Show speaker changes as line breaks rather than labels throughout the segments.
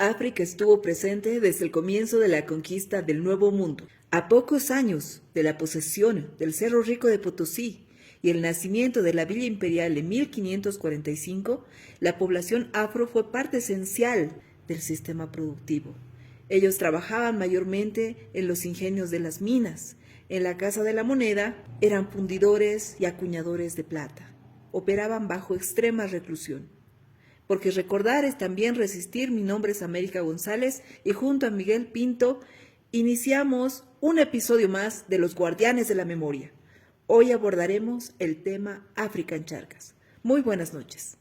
África estuvo presente desde el comienzo de la conquista del Nuevo Mundo. A pocos años de la posesión del Cerro Rico de Potosí y el nacimiento de la Villa Imperial en 1545, la población afro fue parte esencial del sistema productivo. Ellos trabajaban mayormente en los ingenios de las minas. En la Casa de la Moneda eran fundidores y acuñadores de plata. Operaban bajo extrema reclusión. Porque recordar es también resistir. Mi nombre es América González y junto a Miguel Pinto iniciamos un episodio más de Los Guardianes de la Memoria. Hoy abordaremos el tema África en Charcas. Muy buenas noches.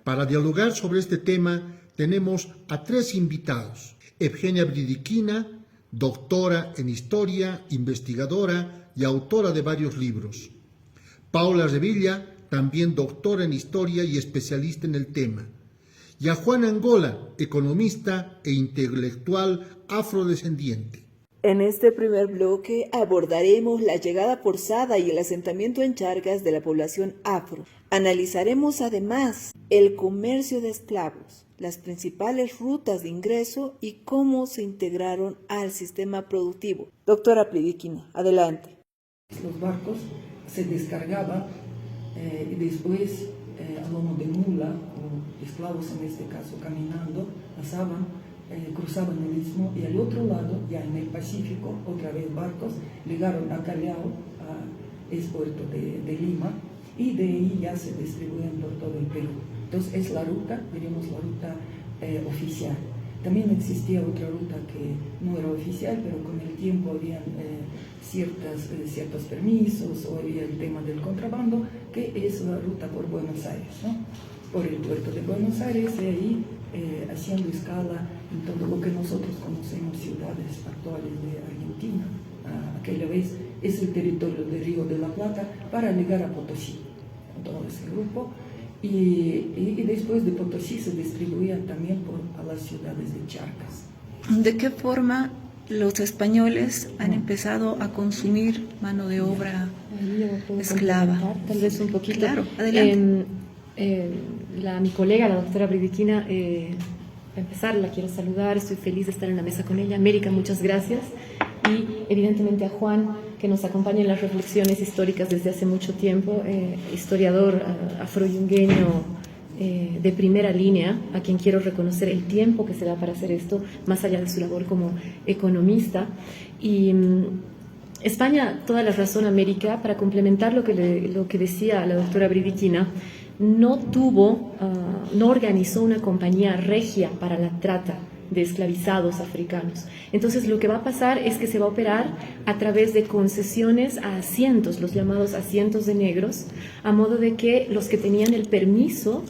Para dialogar sobre este tema tenemos a tres invitados. Evgenia Bridiquina, doctora en historia, investigadora y autora de varios libros. Paula Revilla, también doctora en historia y especialista en el tema. Y a Juan Angola, economista e intelectual afrodescendiente.
En este primer bloque abordaremos la llegada forzada y el asentamiento en Charcas de la población afro. Analizaremos además el comercio de esclavos, las principales rutas de ingreso y cómo se integraron al sistema productivo. Doctora Bridiquina, adelante.
Los barcos se descargaban y después a lomo de mula o esclavos en este caso caminando pasaban, cruzaban el istmo y al otro lado, ya en el Pacífico, otra vez barcos llegaron a Callao, es puerto de Lima, y de ahí ya se distribuyen por todo el Perú. Entonces es la ruta, diríamos la ruta oficial. También existía otra ruta que no era oficial, pero con el tiempo habían ciertos permisos o había el tema del contrabando, que es la ruta por Buenos Aires, ¿no? Por el puerto de Buenos Aires y ahí haciendo escala en todo lo que nosotros conocemos ciudades actuales de Argentina. Aquella vez es el territorio del Río de la Plata para llegar a Potosí, con todo ese grupo. Y después de Potosí se distribuían también a las ciudades de Charcas.
¿De qué forma los españoles han empezado a consumir mano de obra esclava?
Tal vez un poquito.
Claro, adelante.
Mi colega, la doctora Bridiquina, para empezar la quiero saludar, estoy feliz de estar en la mesa con ella. América, muchas gracias. Y evidentemente a Juan, que nos acompaña en las reflexiones históricas desde hace mucho tiempo, historiador afroyungueño de primera línea, a quien quiero reconocer el tiempo que se da para hacer esto, más allá de su labor como economista. Y España, toda la razón, América, para complementar lo que decía la doctora Bridiquina, no organizó una compañía regia para la trata de esclavizados africanos. Entonces lo que va a pasar es que se va a operar a través de concesiones a asientos, los llamados asientos de negros, a modo de que los que tenían el permiso,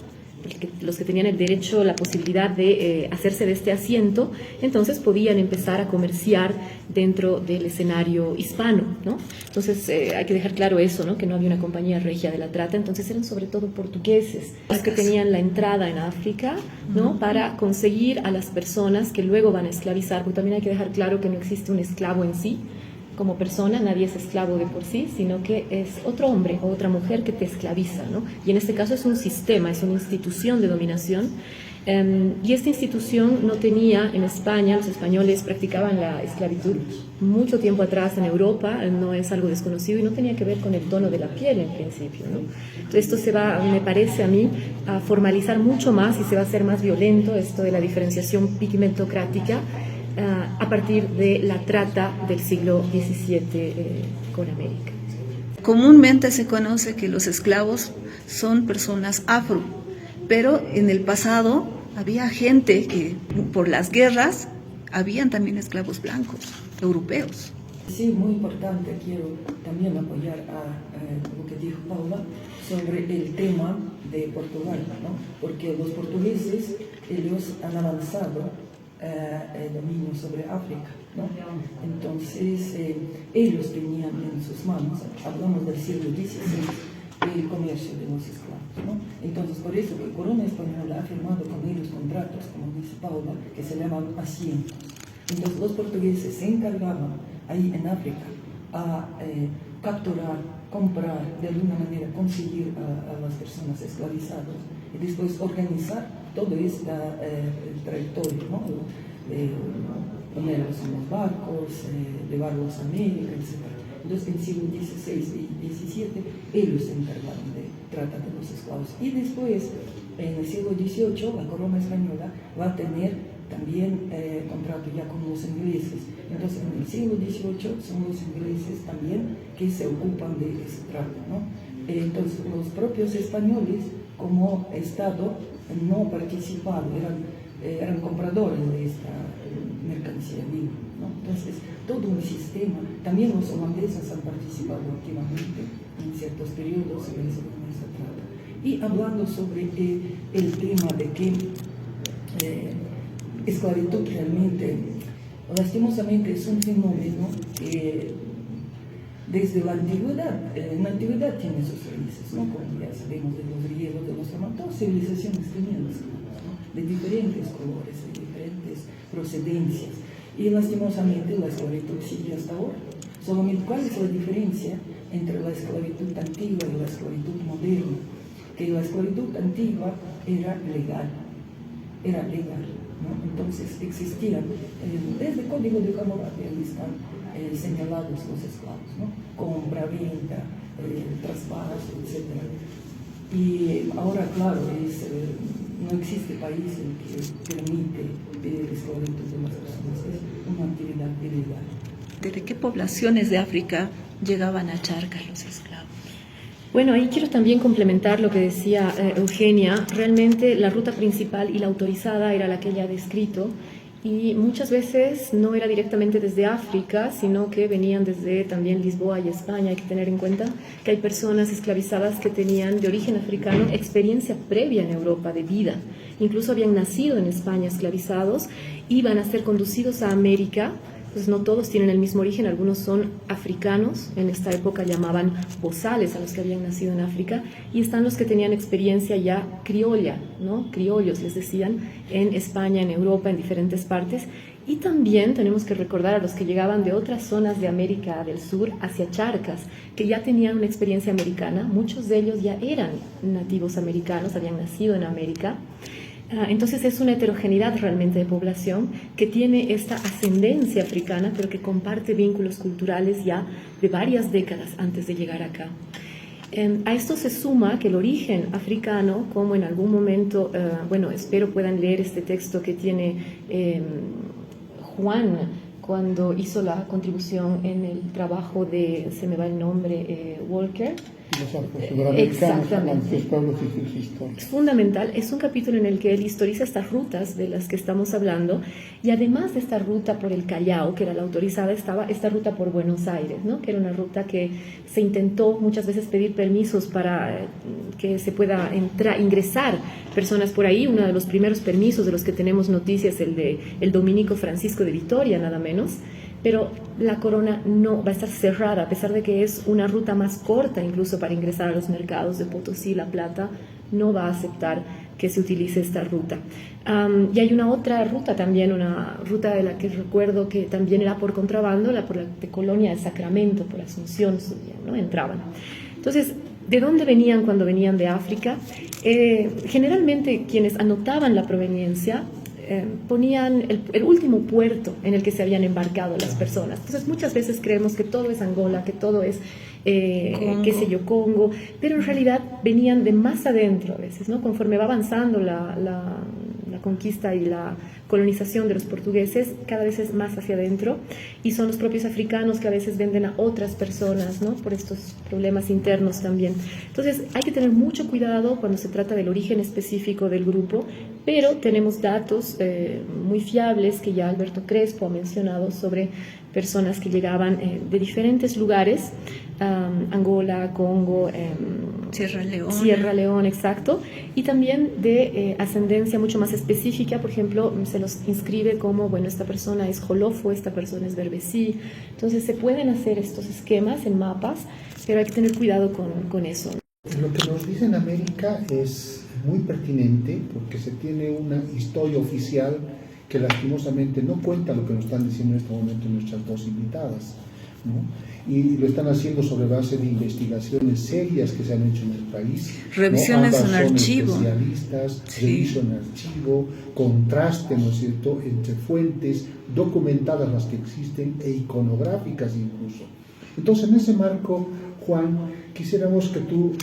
los que tenían el derecho, la posibilidad de hacerse de este asiento, entonces podían empezar a comerciar dentro del escenario hispano, ¿no? Entonces hay que dejar claro eso, ¿no? Que no había una compañía regia de la trata, entonces eran sobre todo portugueses los que tenían la entrada en África, ¿no? Para conseguir a las personas que luego van a esclavizar, porque también hay que dejar claro que no existe un esclavo en sí, como persona, nadie es esclavo de por sí, sino que es otro hombre o otra mujer que te esclaviza, ¿no? Y en este caso es un sistema, es una institución de dominación. Y esta institución no tenía en España, los españoles practicaban la esclavitud mucho tiempo atrás en Europa, no es algo desconocido y no tenía que ver con el tono de la piel en principio, ¿no? Entonces esto se va, me parece a mí, a formalizar mucho más y se va a hacer más violento, esto de la diferenciación pigmentocrática, a partir de la trata del siglo XVII con América.
Comúnmente se conoce que los esclavos son personas afro, pero en el pasado había gente que por las guerras habían también esclavos blancos, europeos.
Sí, muy importante, quiero también apoyar a lo que dijo Paula sobre el tema de Portugal, ¿no? Porque los portugueses, ellos han avanzado el dominio sobre África, ¿no? Entonces, ellos tenían en sus manos, hablamos del siglo XVI, el comercio de los esclavos, ¿no? Entonces, por eso la corona española ha firmado con ellos contratos, como dice Paula, que se llaman asientos. Entonces, los portugueses se encargaban ahí en África a capturar, comprar, de alguna manera conseguir a las personas esclavizadas y después organizar todo este trayectoria, ¿no? Ponerlos en los barcos, llevarlos a América, etc. Entonces, en el siglo XVI y XVII, ellos se encargaron de tratar de los esclavos. Y después, en el siglo XVIII, la corona española va a tener también contrato ya con los ingleses. Entonces, en el siglo XVIII son los ingleses también que se ocupan de ese trato, ¿no? Entonces, los propios españoles, como Estado, no participaban, eran compradores de esta mercancía viva, ¿no? Entonces, todo un sistema, también los holandeses han participado activamente en ciertos periodos en ese trato. Y hablando sobre el tema de que esclavitud realmente, lastimosamente, es un fenómeno que desde la antigüedad, en la antigüedad tiene sus raíces, ¿no? Como ya sabemos de los griegos, de los romanos, todas civilizaciones tenían esclavos, ¿no? De diferentes colores, de diferentes procedencias. Y lastimosamente la esclavitud sigue hasta ahora. Solamente, ¿cuál es la diferencia entre la esclavitud antigua y la esclavitud moderna? Que la esclavitud antigua era legal, ¿no? Entonces existían, desde el Código de Hammurabi están señalados los esclavos, ¿no? Compra, venta, traspaso, etc. Y ahora, claro, no existe país en que permite el esclavitud de las personas, es una actividad ilegal.
¿Desde qué poblaciones de África llegaban a Charcas los esclavos?
Bueno, ahí quiero también complementar lo que decía Eugenia. Realmente la ruta principal y la autorizada era la que ella ha descrito, y muchas veces no era directamente desde África, sino que venían desde también Lisboa y España. Hay que tener en cuenta que hay personas esclavizadas que tenían de origen africano experiencia previa en Europa de vida. Incluso habían nacido en España esclavizados, iban a ser conducidos a América. Pues no todos tienen el mismo origen, algunos son africanos, en esta época llamaban bozales a los que habían nacido en África, y están los que tenían experiencia ya criolla, ¿no? Criollos les decían, en España, en Europa, en diferentes partes. Y también tenemos que recordar a los que llegaban de otras zonas de América del Sur hacia Charcas, que ya tenían una experiencia americana, muchos de ellos ya eran nativos americanos, habían nacido en América. Entonces es una heterogeneidad realmente de población que tiene esta ascendencia africana, pero que comparte vínculos culturales ya de varias décadas antes de llegar acá. A esto se suma que el origen africano, como en algún momento, bueno, espero puedan leer este texto que tiene Juan cuando hizo la contribución en el trabajo de, se me va el nombre, Walker. Exactamente. Es fundamental, es un capítulo en el que él historiza estas rutas de las que estamos hablando, y además de esta ruta por el Callao, que era la autorizada, estaba esta ruta por Buenos Aires, ¿no? Que era una ruta que se intentó muchas veces pedir permisos para que se pueda ingresar personas por ahí. Uno de los primeros permisos de los que tenemos noticias es el de el dominico Francisco de Vitoria, nada menos. Pero la corona no va a estar cerrada, a pesar de que es una ruta más corta incluso para ingresar a los mercados de Potosí, La Plata, no va a aceptar que se utilice esta ruta. Y hay una otra ruta también, una ruta de la que recuerdo que también era por contrabando, por la de Colonia del Sacramento, por Asunción, ¿no? Entraban. Entonces, ¿de dónde venían cuando venían de África? Generalmente quienes anotaban la proveniencia ponían el último puerto en el que se habían embarcado las personas. Entonces muchas veces creemos que todo es Angola, que todo es, qué sé yo, Congo, pero en realidad venían de más adentro a veces, ¿no? Conforme va avanzando la conquista y la colonización de los portugueses cada vez es más hacia adentro, y son los propios africanos que a veces venden a otras personas, ¿no? Por estos problemas internos también. Entonces hay que tener mucho cuidado cuando se trata del origen específico del grupo, pero tenemos datos muy fiables que ya Alberto Crespo ha mencionado sobre personas que llegaban de diferentes lugares, Angola, Congo, Sierra Leona, exacto, y también de ascendencia mucho más específica. Por ejemplo, se los inscribe como, bueno, esta persona es Jolofo, esta persona es Berbesí. Entonces se pueden hacer estos esquemas en mapas, pero hay que tener cuidado con eso.
Lo que nos dice en América es muy pertinente porque se tiene una historia oficial que lastimosamente no cuenta lo que nos están diciendo en este momento nuestras dos invitadas, ¿no? Y lo están haciendo sobre base de investigaciones serias que se han hecho en el país.
Revisiones
¿no?
en
Ambas son
archivo.
Especialistas,
Sí.
revisión en archivo, contraste, ¿no es cierto?, entre fuentes documentadas las que existen e iconográficas incluso. Entonces, en ese marco, Juan, quisiéramos que tú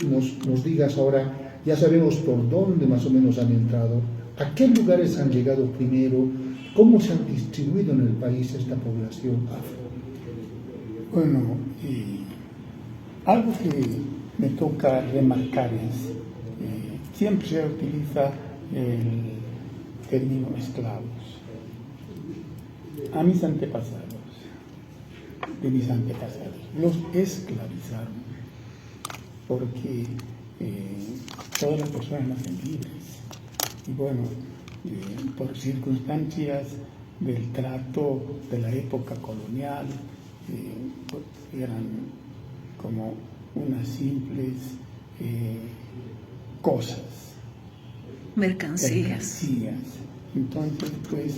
nos digas ahora, ya sabemos por dónde más o menos han entrado, a qué lugares han llegado primero, cómo se han distribuido en el país esta población afro.
Bueno, algo que me toca remarcar es, siempre se utiliza el término esclavos. A mis antepasados, los esclavizaron porque todas las personas nacen libres. Y bueno, por circunstancias del trato de la época colonial, eran como unas simples cosas,
Mercancías.
Entonces, pues,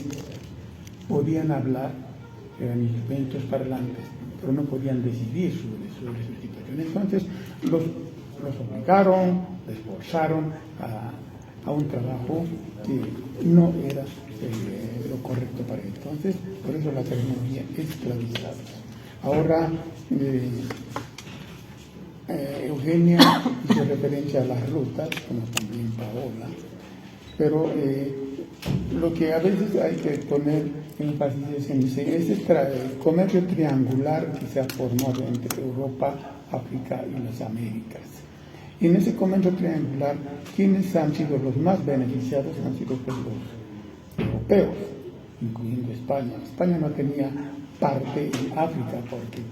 podían hablar, eran instrumentos parlantes, pero no podían decidir sobre su situación. Entonces, los obligaron, les forzaron a un trabajo que no era lo correcto para ellos. Entonces, por eso la terminología esclavizados. Ahora, Eugenia hizo referencia a las rutas, como también Paola, pero lo que a veces hay que poner énfasis es en ese comercio triangular que se formó entre Europa, África y las Américas. Y en ese comercio triangular, quienes han sido los más beneficiados han sido pues, los europeos, incluyendo España. España no tenía parte en África porque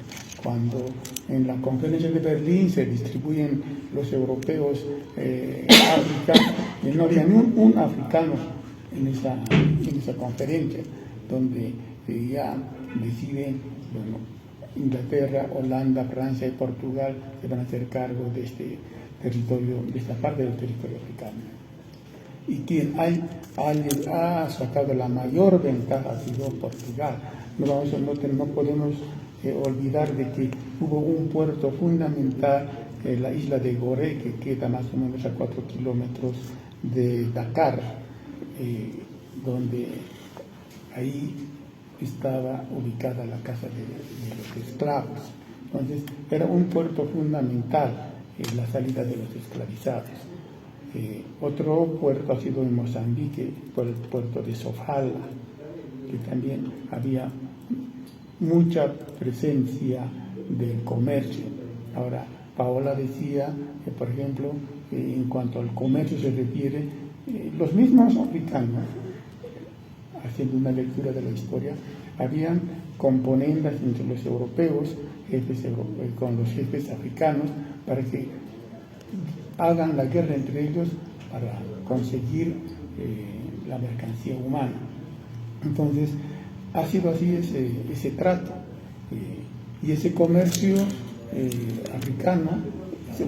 cuando en la conferencia de Berlín se distribuyen los europeos África, no había ni un africano en esa conferencia, donde ya deciden, bueno, Inglaterra, Holanda, Francia y Portugal se van a hacer cargo de este territorio, de esta parte del territorio africano. Y quien ha sacado la mayor ventaja ha sido Portugal. No podemos olvidar de que hubo un puerto fundamental, la isla de Gorée, que queda más o menos a 4 kilómetros de Dakar, donde ahí estaba ubicada la casa de los esclavos. Entonces, era un puerto fundamental en la salida de los esclavizados. Otro puerto ha sido en Mozambique, por el puerto de Sofala, que también había mucha presencia del comercio. Ahora, Paola decía que, por ejemplo, en cuanto al comercio se refiere, los mismos africanos, haciendo una lectura de la historia, habían componendas entre los europeos, con los jefes africanos, para que hagan la guerra entre ellos para conseguir la mercancía humana. Entonces, ha sido así ese trato. Y ese comercio africano, ese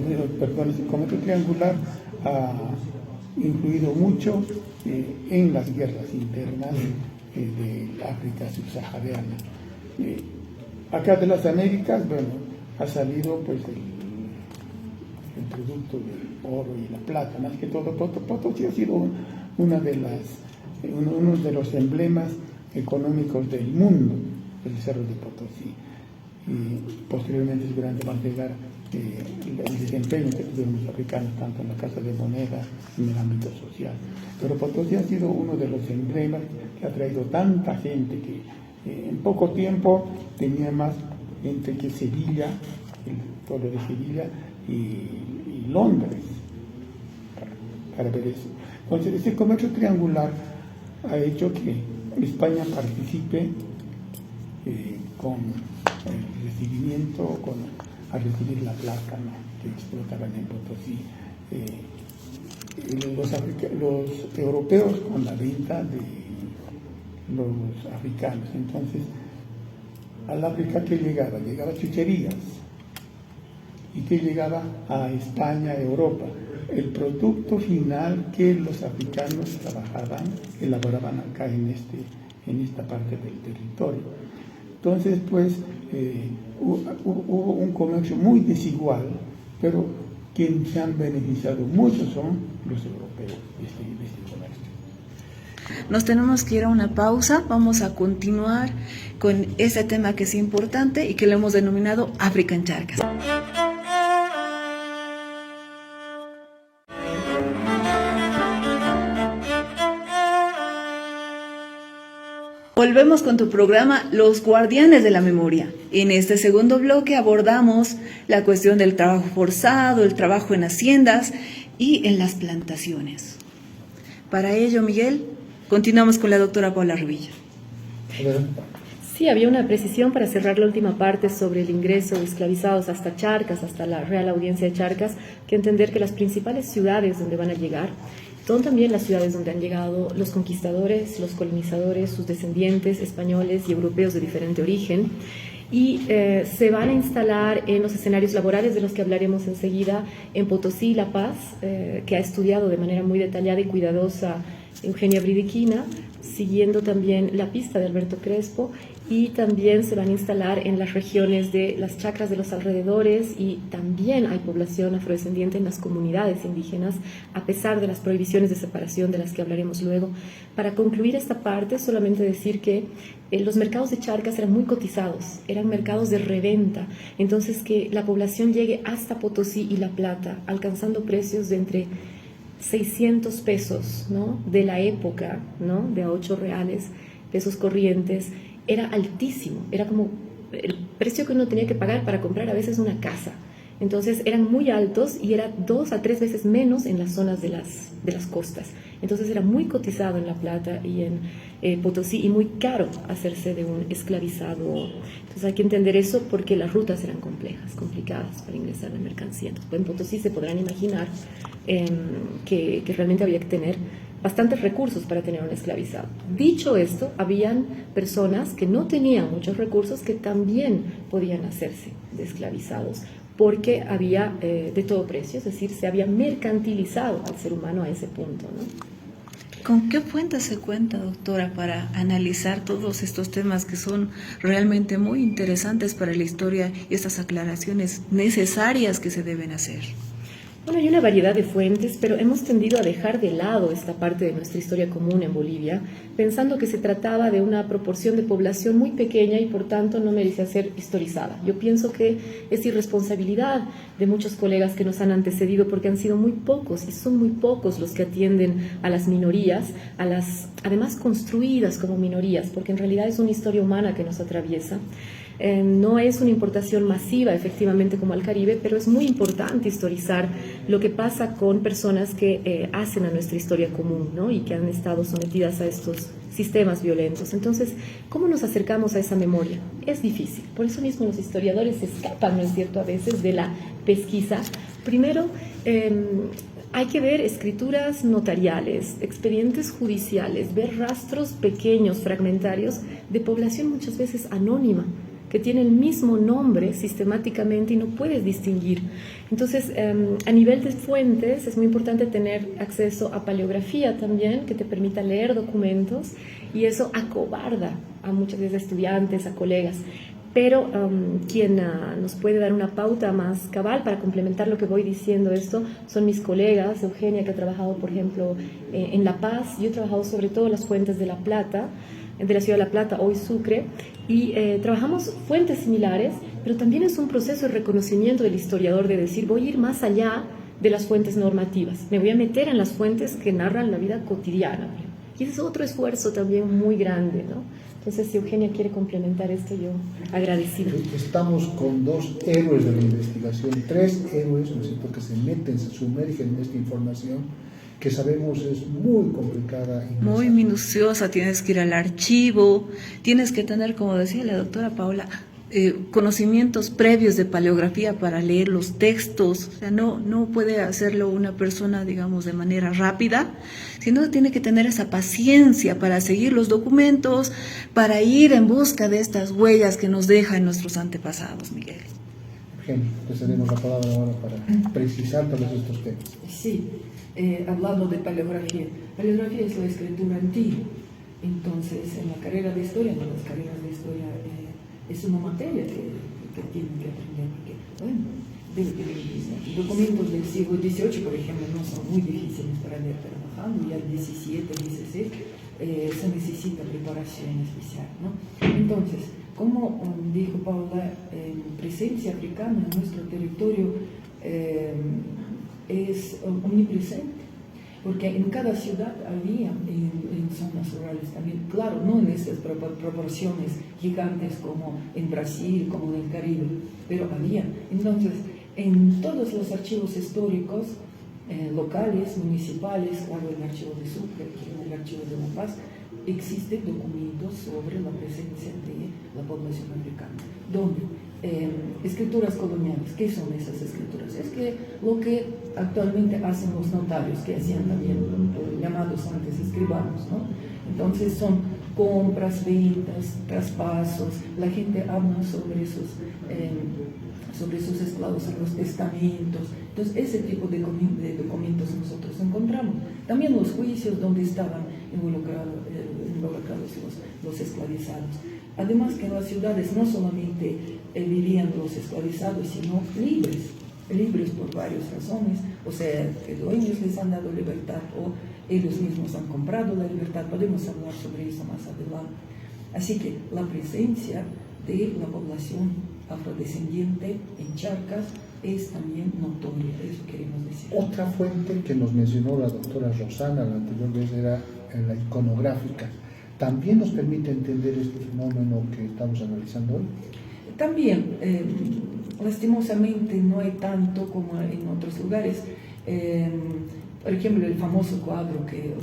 comercio triangular ha influido mucho en las guerras internas de África subsahariana. Acá de las Américas, bueno, ha salido pues el producto del oro y la plata, más que todo. Potosí ha sido uno de los emblemas económicos del mundo, el Cerro de Potosí. Y posteriormente seguramente van a llegar el desempeño que tuvieron los africanos tanto en la Casa de Moneda como en el ámbito social. Pero Potosí ha sido uno de los emblemas que ha traído tanta gente que en poco tiempo tenía más gente que Sevilla, el pueblo de Sevilla y Londres para ver eso. Entonces, ese comercio triangular ha hecho que España participe con el recibimiento, a recibir la plata, ¿no?, que explotaban en Potosí. Los europeos con la venta de los africanos. Entonces, al África, ¿qué llegaba? Llegaba chucherías. ¿Y qué llegaba a España, a Europa? El producto final que los africanos trabajaban, elaboraban acá en esta parte del territorio. Entonces, pues, hubo un comercio muy desigual, pero quienes se han beneficiado mucho son los europeos de este comercio.
Nos tenemos que ir a una pausa, vamos a continuar con ese tema que es importante y que lo hemos denominado África en Charcas. Volvemos con tu programa Los Guardianes de la Memoria. En este segundo bloque abordamos la cuestión del trabajo forzado, el trabajo en haciendas y en las plantaciones. Para ello, Miguel, continuamos con la doctora Paula Revilla.
Sí, había una precisión para cerrar la última parte sobre el ingreso de esclavizados hasta Charcas, hasta la Real Audiencia de Charcas, que entender que las principales ciudades donde van a llegar son también las ciudades donde han llegado los conquistadores, los colonizadores, sus descendientes españoles y europeos de diferente origen, y se van a instalar en los escenarios laborales de los que hablaremos enseguida en Potosí y La Paz, que ha estudiado de manera muy detallada y cuidadosa Eugenia Bridiquina, siguiendo también la pista de Alberto Crespo, y también se van a instalar en las regiones de las chacras de los alrededores, y también hay población afrodescendiente en las comunidades indígenas, a pesar de las prohibiciones de separación de las que hablaremos luego. Para concluir esta parte, solamente decir que los mercados de Charcas eran muy cotizados, eran mercados de reventa, entonces que la población llegue hasta Potosí y La Plata, alcanzando precios de entre 600 pesos, ¿no?, de la época, ¿no?, de a 8 reales, pesos corrientes, era altísimo, era como el precio que uno tenía que pagar para comprar a veces una casa. Entonces eran muy altos y era 2 a 3 veces menos en las zonas de las costas. Entonces era muy cotizado en La Plata y en Potosí, y muy caro hacerse de un esclavizado. Entonces hay que entender eso, porque las rutas eran complejas, complicadas para ingresar la mercancía. Entonces, en Potosí se podrán imaginar que realmente había que tener bastantes recursos para tener un esclavizado. Dicho esto, habían personas que no tenían muchos recursos que también podían hacerse de esclavizados, porque había de todo precio, es decir, se había mercantilizado al ser humano a ese punto, ¿no?
¿Con qué fuentes se cuenta, doctora, para analizar todos estos temas que son realmente muy interesantes para la historia y estas aclaraciones necesarias que se deben hacer?
Bueno, hay una variedad de fuentes, pero hemos tendido a dejar de lado esta parte de nuestra historia común en Bolivia, pensando que se trataba de una proporción de población muy pequeña y por tanto no merecía ser historizada. Yo pienso que es irresponsabilidad de muchos colegas que nos han antecedido, porque han sido muy pocos, y son muy pocos los que atienden a las minorías, además construidas como minorías, porque en realidad es una historia humana que nos atraviesa. No es una importación masiva, efectivamente, como al Caribe, pero es muy importante historizar lo que pasa con personas que hacen a nuestra historia común, ¿no?, y que han estado sometidas a estos sistemas violentos. Entonces, ¿cómo nos acercamos a esa memoria? Es difícil. Por eso mismo los historiadores se escapan, ¿no es cierto?, a veces de la pesquisa. Primero, hay que ver escrituras notariales, expedientes judiciales, ver rastros pequeños, fragmentarios, de población muchas veces anónima, que tiene el mismo nombre sistemáticamente y no puedes distinguir. Entonces, a nivel de fuentes, es muy importante tener acceso a paleografía también, que te permita leer documentos, y eso acobarda a muchas veces estudiantes, a colegas. Pero quien nos puede dar una pauta más cabal para complementar lo que voy diciendo esto son mis colegas. Eugenia, que ha trabajado, por ejemplo, en La Paz. Yo he trabajado sobre todo las fuentes de La Plata, de la ciudad de La Plata, hoy Sucre, y trabajamos fuentes similares, pero también es un proceso de reconocimiento del historiador de decir, voy a ir más allá de las fuentes normativas, me voy a meter en las fuentes que narran la vida cotidiana. Y ese es otro esfuerzo también muy grande, ¿no? Entonces, si Eugenia quiere complementar esto, yo agradecida.
Estamos con dos héroes de la investigación, tres héroes, ¿no es cierto?, que se meten, se sumergen en esta información que sabemos es muy complicada. Y
Muy minuciosa, tienes que ir al archivo, tienes que tener, como decía la doctora Paola, conocimientos previos de paleografía para leer los textos. O sea, no puede hacerlo una persona, digamos, de manera rápida, sino que tiene que tener esa paciencia para seguir los documentos, para ir en busca de estas huellas que nos dejan nuestros antepasados, Miguel.
Eugenia, te cedemos la palabra ahora para precisar todos estos temas.
Sí, hablando de paleografía, paleografía es la escritura antigua. Entonces, en la carrera de historia, en las carreras de historia, es una materia que tienen que aprender, porque, bueno, documentos del siglo XVIII, por ejemplo, no son muy difíciles para leer, pero bajando ya el XVII, XVI, se necesita preparación especial, ¿no? Entonces, como dijo Paula, presencia africana en nuestro territorio es omnipresente, porque en cada ciudad había, en zonas rurales también, claro, no en esas proporciones gigantes como en Brasil, como en el Caribe, pero había. Entonces, en todos los archivos históricos, locales, municipales, claro, el archivo de Sucre, el archivo de La Paz, existen documentos sobre la presencia de la población africana. ¿Dónde? Escrituras coloniales. ¿Qué son esas escrituras? Es que lo que actualmente hacen los notarios, que hacían también llamados antes escribanos, ¿no? Entonces son compras, ventas, traspasos, la gente habla sobre esos esclavos en los testamentos. Entonces ese tipo de documentos nosotros encontramos. También los juicios donde estaban involucrados los esclavizados. Además que en las ciudades no solamente vivían los esclavizados, sino libres por varias razones, o sea, que dueños les han dado libertad o ellos mismos han comprado la libertad. Podemos hablar sobre eso más adelante. Así que la presencia de la población afrodescendiente en Charcas es también notoria, eso queremos decir.
Otra fuente que nos mencionó la doctora Rosana la anterior vez era la iconográfica. ¿También nos permite entender este fenómeno que estamos analizando hoy?
También, lastimosamente, no hay tanto como en otros lugares. Por ejemplo, el famoso cuadro que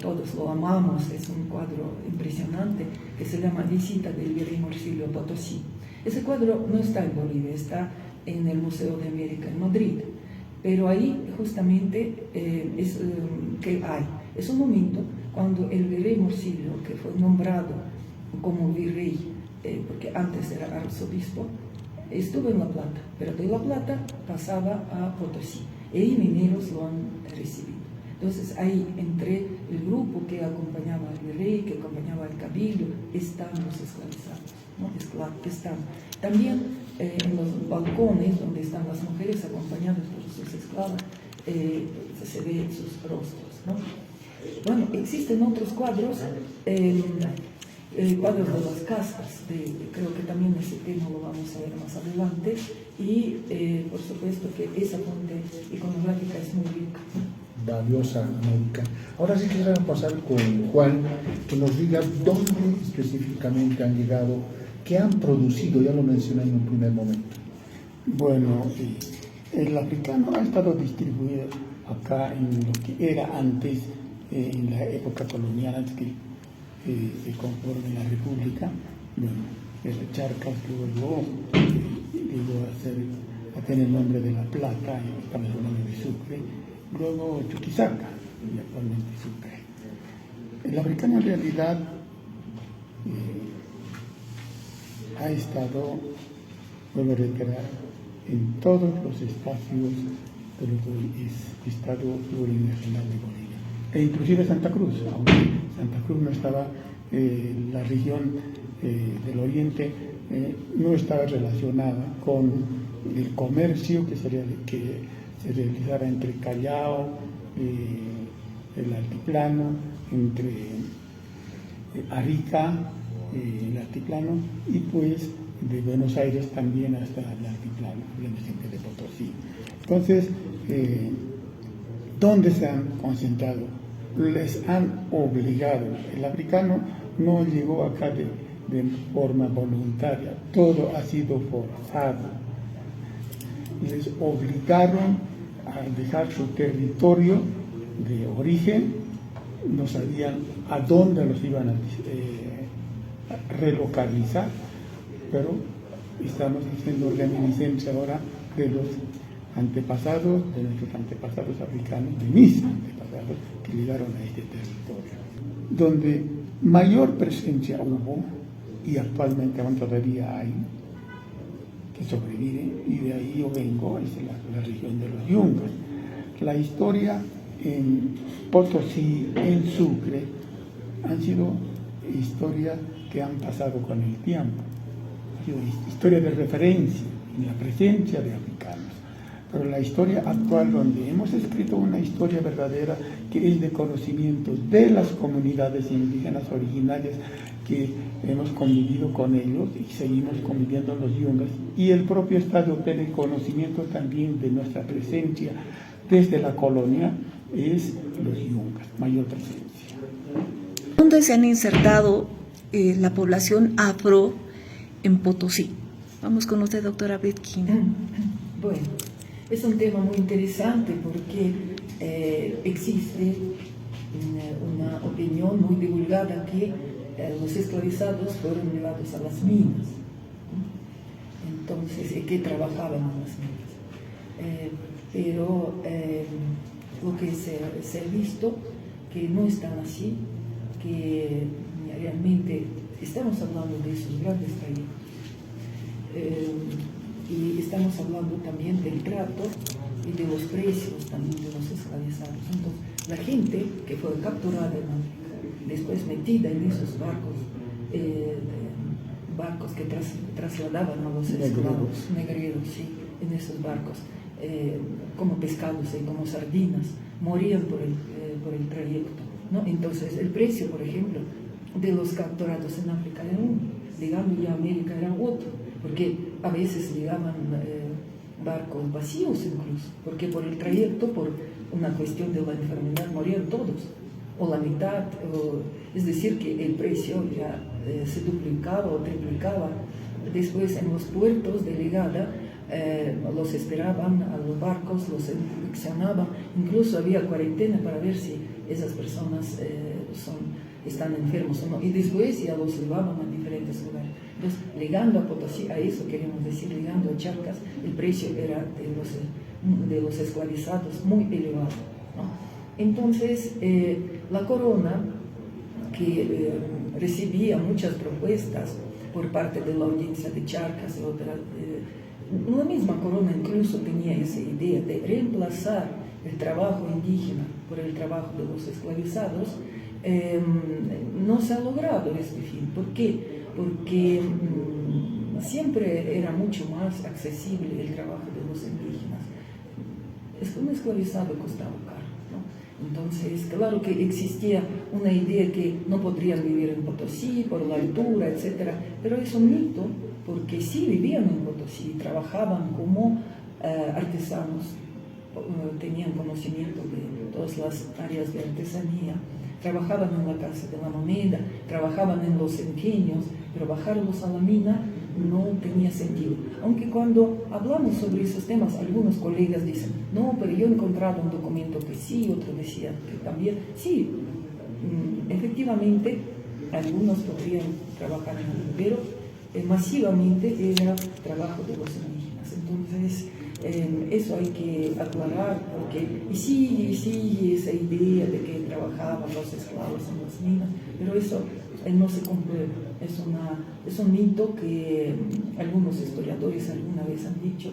todos lo amamos, es un cuadro impresionante que se llama Visita del Virrey Morcillo a Potosí. Ese cuadro no está en Bolivia, está en el Museo de América en Madrid, pero ahí justamente es un momento cuando el virrey Morcillo, que fue nombrado como virrey, porque antes era arzobispo, estuvo en La Plata, pero de La Plata pasaba a Potosí, y mineros lo han recibido. Entonces ahí, entre el grupo que acompañaba al virrey, que acompañaba al cabildo, están los esclavizados, ¿no? Están también en los balcones donde están las mujeres acompañadas por sus esclavas, se ven sus rostros, ¿no? Bueno, existen otros cuadros, cuadros de las castas, creo que también ese tema lo vamos a ver más adelante, y por supuesto que esa fuente iconográfica es muy rica.
Valiosa, América. Ahora sí quisiera pasar con Juan, que nos diga dónde específicamente han llegado, qué han producido, ya lo mencioné en un primer momento.
Bueno, el africano ha estado distribuido acá en lo que era antes, en la época colonial, antes que se conforme la República. Bueno, el Charcas luego llegó a tener el nombre de La Plata, y estamos hablando de Sucre, luego Chuquisaca, y actualmente Sucre. El africano en realidad ha estado, vuelvo a reiterar, en todos los espacios de lo que es Estado Plurinacional de Bolivia, e inclusive Santa Cruz, aunque Santa Cruz no estaba, la región del oriente no estaba relacionada con el comercio que se realizara entre Callao, el altiplano, entre Arica, el altiplano, y pues de Buenos Aires también hasta el altiplano, viene gente de Potosí. Entonces, ¿dónde se han concentrado? Les han obligado. El africano no llegó acá de forma voluntaria, todo ha sido forzado. Les obligaron a dejar su territorio de origen, no sabían a dónde los iban a relocalizar, pero estamos haciendo reminiscencia ahora de los antepasados, de nuestros antepasados africanos, de mis antepasados que llegaron a este territorio, donde mayor presencia hubo, y actualmente aún todavía hay, que sobrevive, y de ahí yo vengo, es la región de los Yungas. La historia en Potosí, en Sucre, han sido historias que han pasado con el tiempo, ha sido historia de referencia, en la presencia de africanos. Pero la historia actual, donde hemos escrito una historia verdadera que es de conocimiento de las comunidades indígenas originarias que hemos convivido con ellos y seguimos conviviendo en los Yungas, y el propio Estado tiene conocimiento también de nuestra presencia desde la colonia, es los Yungas, mayor presencia.
¿Dónde se han insertado la población afro en Potosí? Vamos con usted, doctora Bridkina.
Bueno, es un tema muy interesante porque existe una opinión muy divulgada que los esclavizados fueron llevados a las minas, entonces, que trabajaban en las minas. Pero lo que se ha visto que no es tan así, que realmente estamos hablando de esos grandes trayectos. Y estamos hablando también del trato y de los precios también de los esclavizados. Entonces, la gente que fue capturada en África, después metida en esos barcos que trasladaban a los esclavos, negreros, sí, en esos barcos, como pescados y como sardinas, morían por el trayecto, ¿no? Entonces, el precio, por ejemplo, de los capturados en África era uno, llegando ya a América era otro, porque a veces llegaban barcos vacíos incluso, porque por el trayecto, por una cuestión de la enfermedad, morían todos, o la mitad, es decir, que el precio ya se duplicaba o triplicaba. Después en los puertos de llegada los esperaban a los barcos, los inspeccionaban, incluso había cuarentena para ver si esas personas están enfermos o no, y después ya los llevaban a diferentes lugares. Entonces, llegando a Potosí, a eso queremos decir, llegando a Charcas, el precio era de los esclavizados muy elevado, ¿no? Entonces, la corona, que recibía muchas propuestas por parte de la audiencia de Charcas y otras, la misma corona incluso tenía esa idea de reemplazar el trabajo indígena por el trabajo de los esclavizados. No se ha logrado este fin. ¿Por qué? Porque siempre era mucho más accesible el trabajo de los indígenas. Un esclavizado costaba caro, ¿no? Entonces, claro que existía una idea que no podrían vivir en Potosí por la altura, etc. Pero es un mito, porque sí vivían en Potosí, trabajaban como artesanos, tenían conocimiento de todas las áreas de artesanía, trabajaban en la Casa de la Moneda, trabajaban en los ingenios, pero bajarlos a la mina no tenía sentido. Aunque cuando hablamos sobre esos temas, algunos colegas dicen, no, pero yo he encontrado un documento que sí, otro decía que también. Sí, efectivamente, algunos podrían trabajar en el, pero masivamente era trabajo de los indígenas. Entonces, eso hay que aclarar, porque y sigue esa idea de que trabajaban los esclavos en las minas, pero eso no se comprueba. Es un mito que algunos historiadores alguna vez han dicho,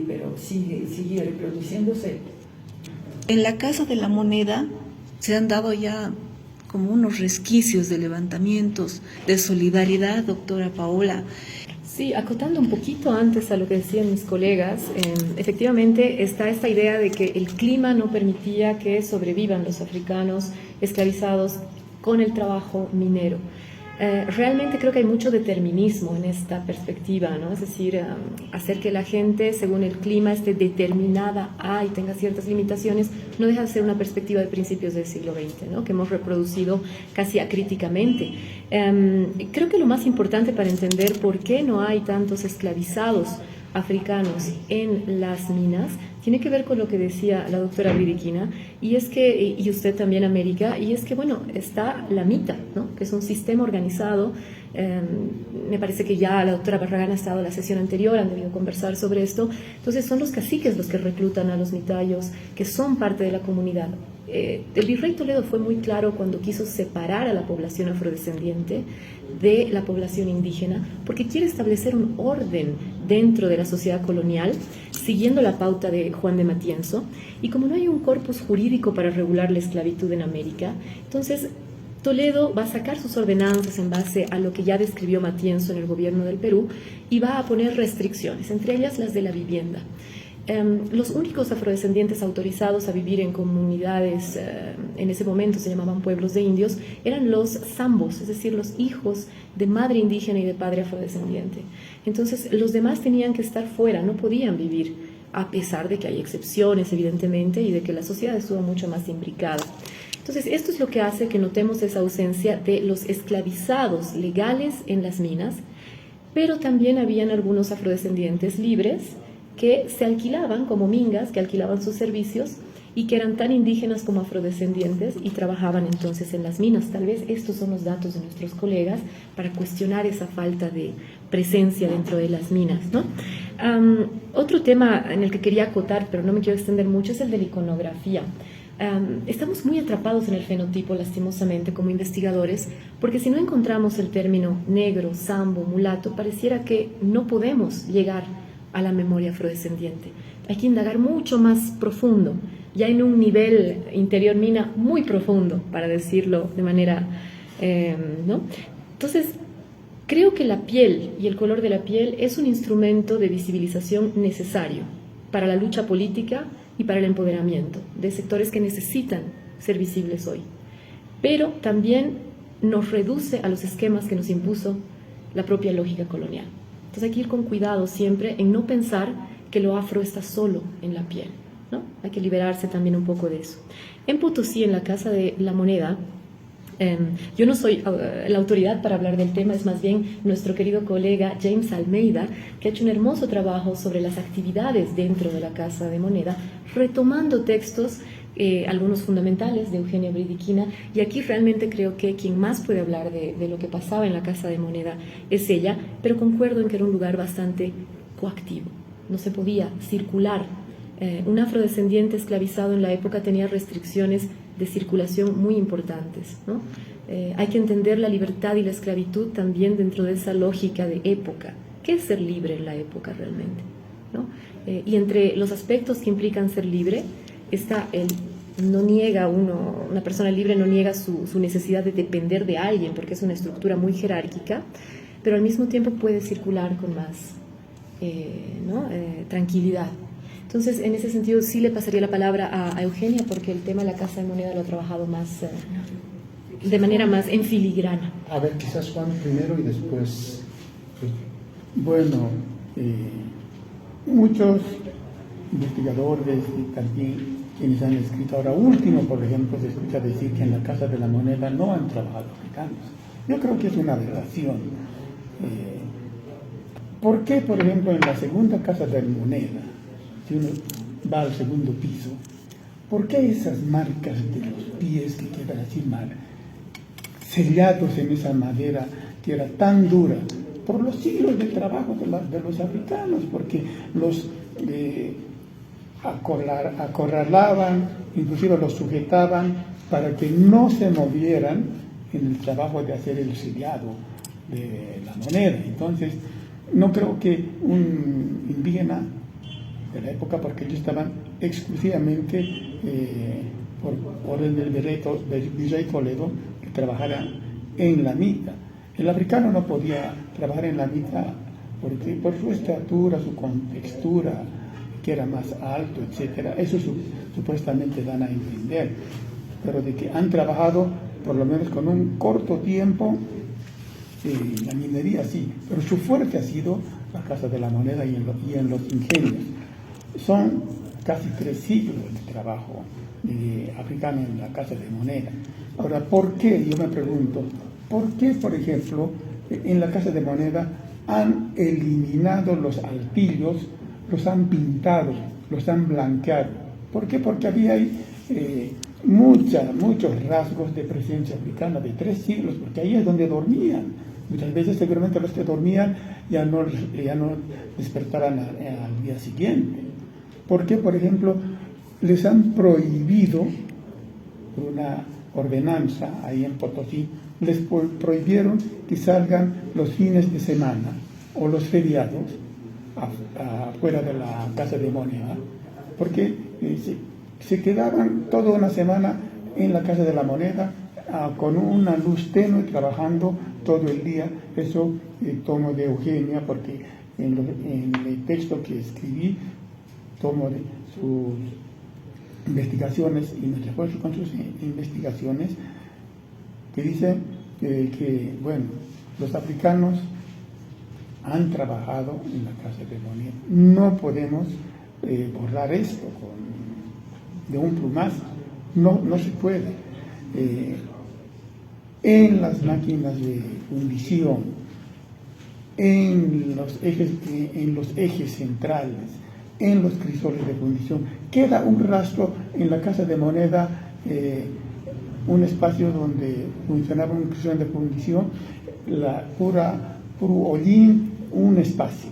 pero sigue reproduciéndose.
En la Casa de la Moneda se han dado ya como unos resquicios de levantamientos de solidaridad, doctora Paola.
Sí, acotando un poquito antes a lo que decían mis colegas, efectivamente está esta idea de que el clima no permitía que sobrevivan los africanos esclavizados con el trabajo minero. Realmente creo que hay mucho determinismo en esta perspectiva, ¿no? Es decir, hacer que la gente, según el clima, esté determinada a y tenga ciertas limitaciones, no deja de ser una perspectiva de principios del siglo XX, ¿no? Que hemos reproducido casi acríticamente. Creo que lo más importante para entender por qué no hay tantos esclavizados africanos en las minas tiene que ver con lo que decía la doctora Bridikina, y es que, y usted también, América, y es que, bueno, está la MITA, ¿no? Que es un sistema organizado. Me parece que ya la doctora Barragán ha estado en la sesión anterior, han debido conversar sobre esto. Entonces son los caciques los que reclutan a los mitayos, que son parte de la comunidad. El virrey Toledo fue muy claro cuando quiso separar a la población afrodescendiente de la población indígena, porque quiere establecer un orden dentro de la sociedad colonial, siguiendo la pauta de Juan de Matienzo, y como no hay un corpus jurídico para regular la esclavitud en América, entonces Toledo va a sacar sus ordenanzas en base a lo que ya describió Matienzo en el gobierno del Perú, y va a poner restricciones, entre ellas las de la vivienda. Los únicos afrodescendientes autorizados a vivir en comunidades, en ese momento se llamaban pueblos de indios, eran los zambos, es decir, los hijos de madre indígena y de padre afrodescendiente. Entonces, los demás tenían que estar fuera, no podían vivir, a pesar de que hay excepciones, evidentemente, y de que la sociedad estuvo mucho más imbricada. Entonces, esto es lo que hace que notemos esa ausencia de los esclavizados legales en las minas, pero también habían algunos afrodescendientes libres que se alquilaban como mingas, que alquilaban sus servicios y que eran tan indígenas como afrodescendientes y trabajaban entonces en las minas. Tal vez estos son los datos de nuestros colegas para cuestionar esa falta de presencia dentro de las minas, ¿no? Otro tema en el que quería acotar, pero no me quiero extender mucho, es el de la iconografía. Estamos muy atrapados en el fenotipo, lastimosamente, como investigadores, porque si no encontramos el término negro, zambo, mulato, pareciera que no podemos llegar a la memoria afrodescendiente. Hay que indagar mucho más profundo, ya en un nivel interior mina muy profundo, para decirlo de manera, ¿no? Entonces, creo que la piel y el color de la piel es un instrumento de visibilización necesario para la lucha política y para el empoderamiento de sectores que necesitan ser visibles hoy. Pero también nos reduce a los esquemas que nos impuso la propia lógica colonial. Entonces hay que ir con cuidado siempre en no pensar que lo afro está solo en la piel, ¿no? Hay que liberarse también un poco de eso. En Potosí, en la Casa de la Moneda, yo no soy la autoridad para hablar del tema, es más bien nuestro querido colega James Almeida, que ha hecho un hermoso trabajo sobre las actividades dentro de la Casa de Moneda, retomando textos, algunos fundamentales de Eugenia Bridikina, y aquí realmente creo que quien más puede hablar de lo que pasaba en la Casa de Moneda es ella, pero concuerdo en que era un lugar bastante coactivo, no se podía circular. Un afrodescendiente esclavizado en la época tenía restricciones de circulación muy importantes, ¿no? Hay que entender la libertad y la esclavitud también dentro de esa lógica de época. ¿Qué es ser libre en la época realmente, ¿no? Y entre los aspectos que implican ser libre está una persona libre no niega su necesidad de depender de alguien, porque es una estructura muy jerárquica, pero al mismo tiempo puede circular con más tranquilidad. Entonces, en ese sentido, sí le pasaría la palabra a Eugenia, porque el tema de la Casa de Moneda lo ha trabajado más, de manera más en filigrana.
A ver, quizás Juan primero y después...
Bueno, muchos investigadores y también quienes han escrito ahora último, por ejemplo, se escucha decir que en la Casa de la Moneda no han trabajado africanos. Yo creo que es una aberración. ¿Por qué, por ejemplo, en la segunda Casa de la Moneda, si uno va al segundo piso, por qué esas marcas de los pies que quedan así mal, sellados en esa madera que era tan dura? Por los siglos de trabajo de los africanos, porque los acorralaban, inclusive los sujetaban para que no se movieran en el trabajo de hacer el sellado de la moneda. Entonces, no creo que un indígena de la época, porque ellos estaban exclusivamente por orden del virrey Toledo, que trabajara en la mitad. El africano no podía trabajar en la mitad porque por su estatura, su contextura, que era más alto, etcétera. Eso supuestamente dan a entender, pero de que han trabajado por lo menos con un corto tiempo la minería sí, pero su fuerte ha sido la Casa de la Moneda y en los ingenios. Son casi 3 siglos de trabajo africano en la Casa de Moneda. Ahora, ¿por qué? Yo me pregunto, ¿por qué, por ejemplo, en la Casa de Moneda han eliminado los altillos, los han pintado, los han blanqueado? ¿Por qué? Porque había ahí muchos rasgos de presencia africana de 3 siglos, porque ahí es donde dormían. Muchas veces seguramente los que dormían ya no despertarán al día siguiente. ¿Por qué? Por ejemplo, les han prohibido una ordenanza ahí en Potosí, les prohibieron que salgan los fines de semana o los feriados afuera de la Casa de Moneda, porque se quedaban toda una semana en la Casa de la Moneda con una luz tenue trabajando todo el día. Eso tomo de Eugenia, porque en el texto que escribí tomo de sus investigaciones y me refuerzo con sus investigaciones, que dicen que bueno, los africanos han trabajado en la Casa de Moneda. No podemos borrar esto de un plumazo, no se puede. En las máquinas de fundición, en los ejes centrales, en los crisoles de fundición, queda un rastro en la Casa de Moneda, un espacio donde funcionaba un crisol de fundición, puro hollín, un espacio.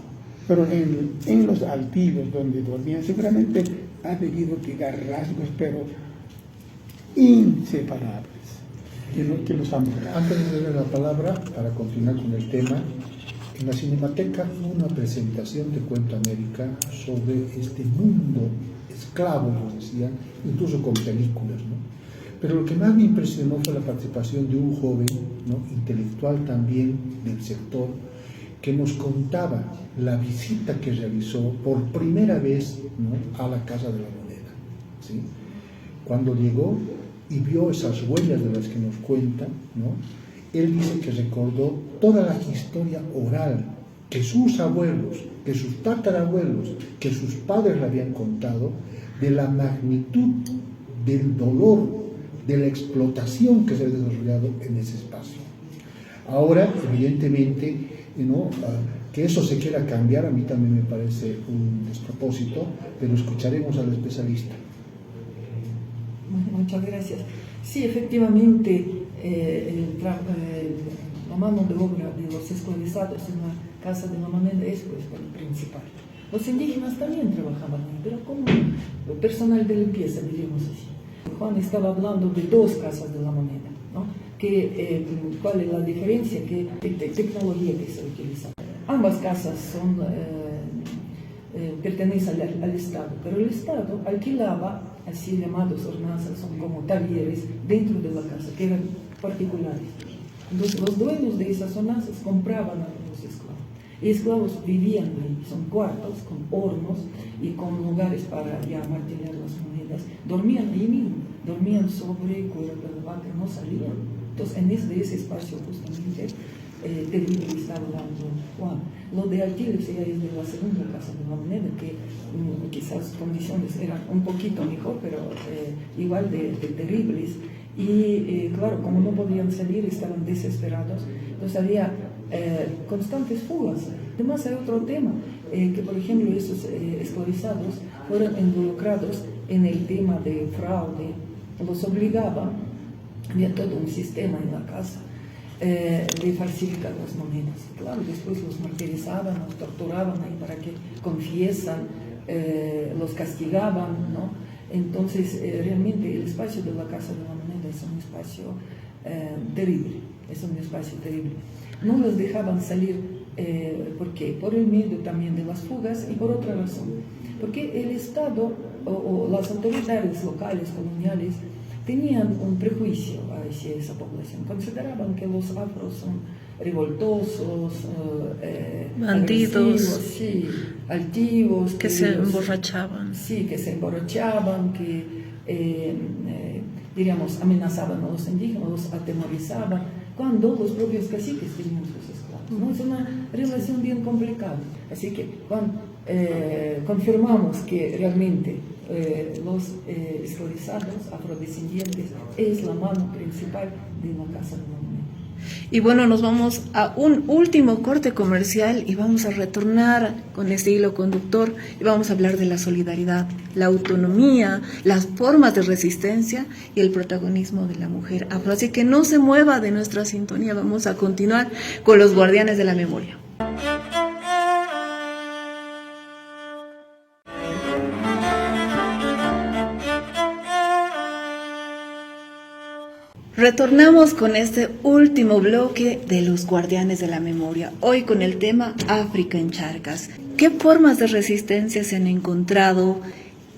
Pero en los altillos donde dormían seguramente ha debido quedar rasgos, pero inseparables, que los han borrado.
Antes de darle la palabra, para continuar con el tema, en la Cinemateca fue una presentación de Cuento América sobre este mundo esclavo, nos decían, incluso con películas, ¿no? Pero lo que más me impresionó fue la participación de un joven, ¿no?, intelectual también del sector, que nos contaba la visita que realizó por primera vez, ¿no?, a la Casa de la Moneda, ¿sí? Cuando llegó y vio esas huellas de las que nos cuenta, ¿no?, él dice que recordó toda la historia oral que sus abuelos, que sus tatarabuelos, que sus padres le habían contado, de la magnitud del dolor, de la explotación que se ha desarrollado en ese espacio. Ahora, evidentemente, ¿no?, que eso se quiera cambiar, a mí también me parece un despropósito, pero escucharemos al especialista.
Muchas gracias. Sí, efectivamente, la mano de obra de los esclavizados en la Casa de la Moneda es pues, el principal. Los indígenas también trabajaban ahí, pero como personal de limpieza, diríamos así. Juan estaba hablando de 2 Casas de la Moneda, ¿no? ¿Cuál es la diferencia? ¿Qué tecnología que se utiliza? Ambas casas pertenecen al Estado, pero el Estado alquilaba así llamados hornazas, son como talleres dentro de la casa, que eran particulares. Entonces los dueños de esas hornazas compraban a los esclavos. Y esclavos vivían ahí, son cuartos con hornos y con lugares para ya martillar las monedas. Dormían ahí mismo, dormían sobre cuerda de vaca, no salían. Entonces en ese espacio justamente terrible está hablando Juan. Lo de alquiler ya es de la segunda Casa de la Moneda, que quizás condiciones eran un poquito mejor, pero igual de terribles. Y claro, como no podían salir, estaban desesperados, entonces había constantes fugas. Además hay otro tema, que por ejemplo esos esclavizados fueron involucrados en el tema de fraude, los obligaban, había todo un sistema en la casa de falsificar las monedas. Claro, después los martirizaban, los torturaban ahí para que confiesan, los castigaban, ¿no? Entonces, realmente el espacio de la Casa de la Moneda es un espacio terrible, es un espacio terrible. No los dejaban salir, ¿por qué? Por el miedo también de las fugas y por otra razón. Porque el Estado o las autoridades locales, coloniales, tenían un prejuicio hacia esa población. Consideraban que los afros son revoltosos,
bandidos,
sí, altivos,
que se emborrachaban.
Sí, que se emborrachaban, que, diríamos, amenazaban a los indígenas, los atemorizaban. cuando los propios caciques tenían sus esclavos, ¿no? Es una relación bien complicada. Así que cuando confirmamos que realmente los esclavizados afrodescendientes es la mano principal de la Casa de la Moneda.
Y bueno, nos vamos a un último corte comercial y vamos a retornar con este hilo conductor y vamos a hablar de la solidaridad, la autonomía, las formas de resistencia y el protagonismo de la mujer afro. Así que no se mueva de nuestra sintonía, vamos a continuar con los guardianes de la memoria. Retornamos con este último bloque de los guardianes de la memoria, hoy con el tema África en Charcas. ¿Qué formas de resistencia se han encontrado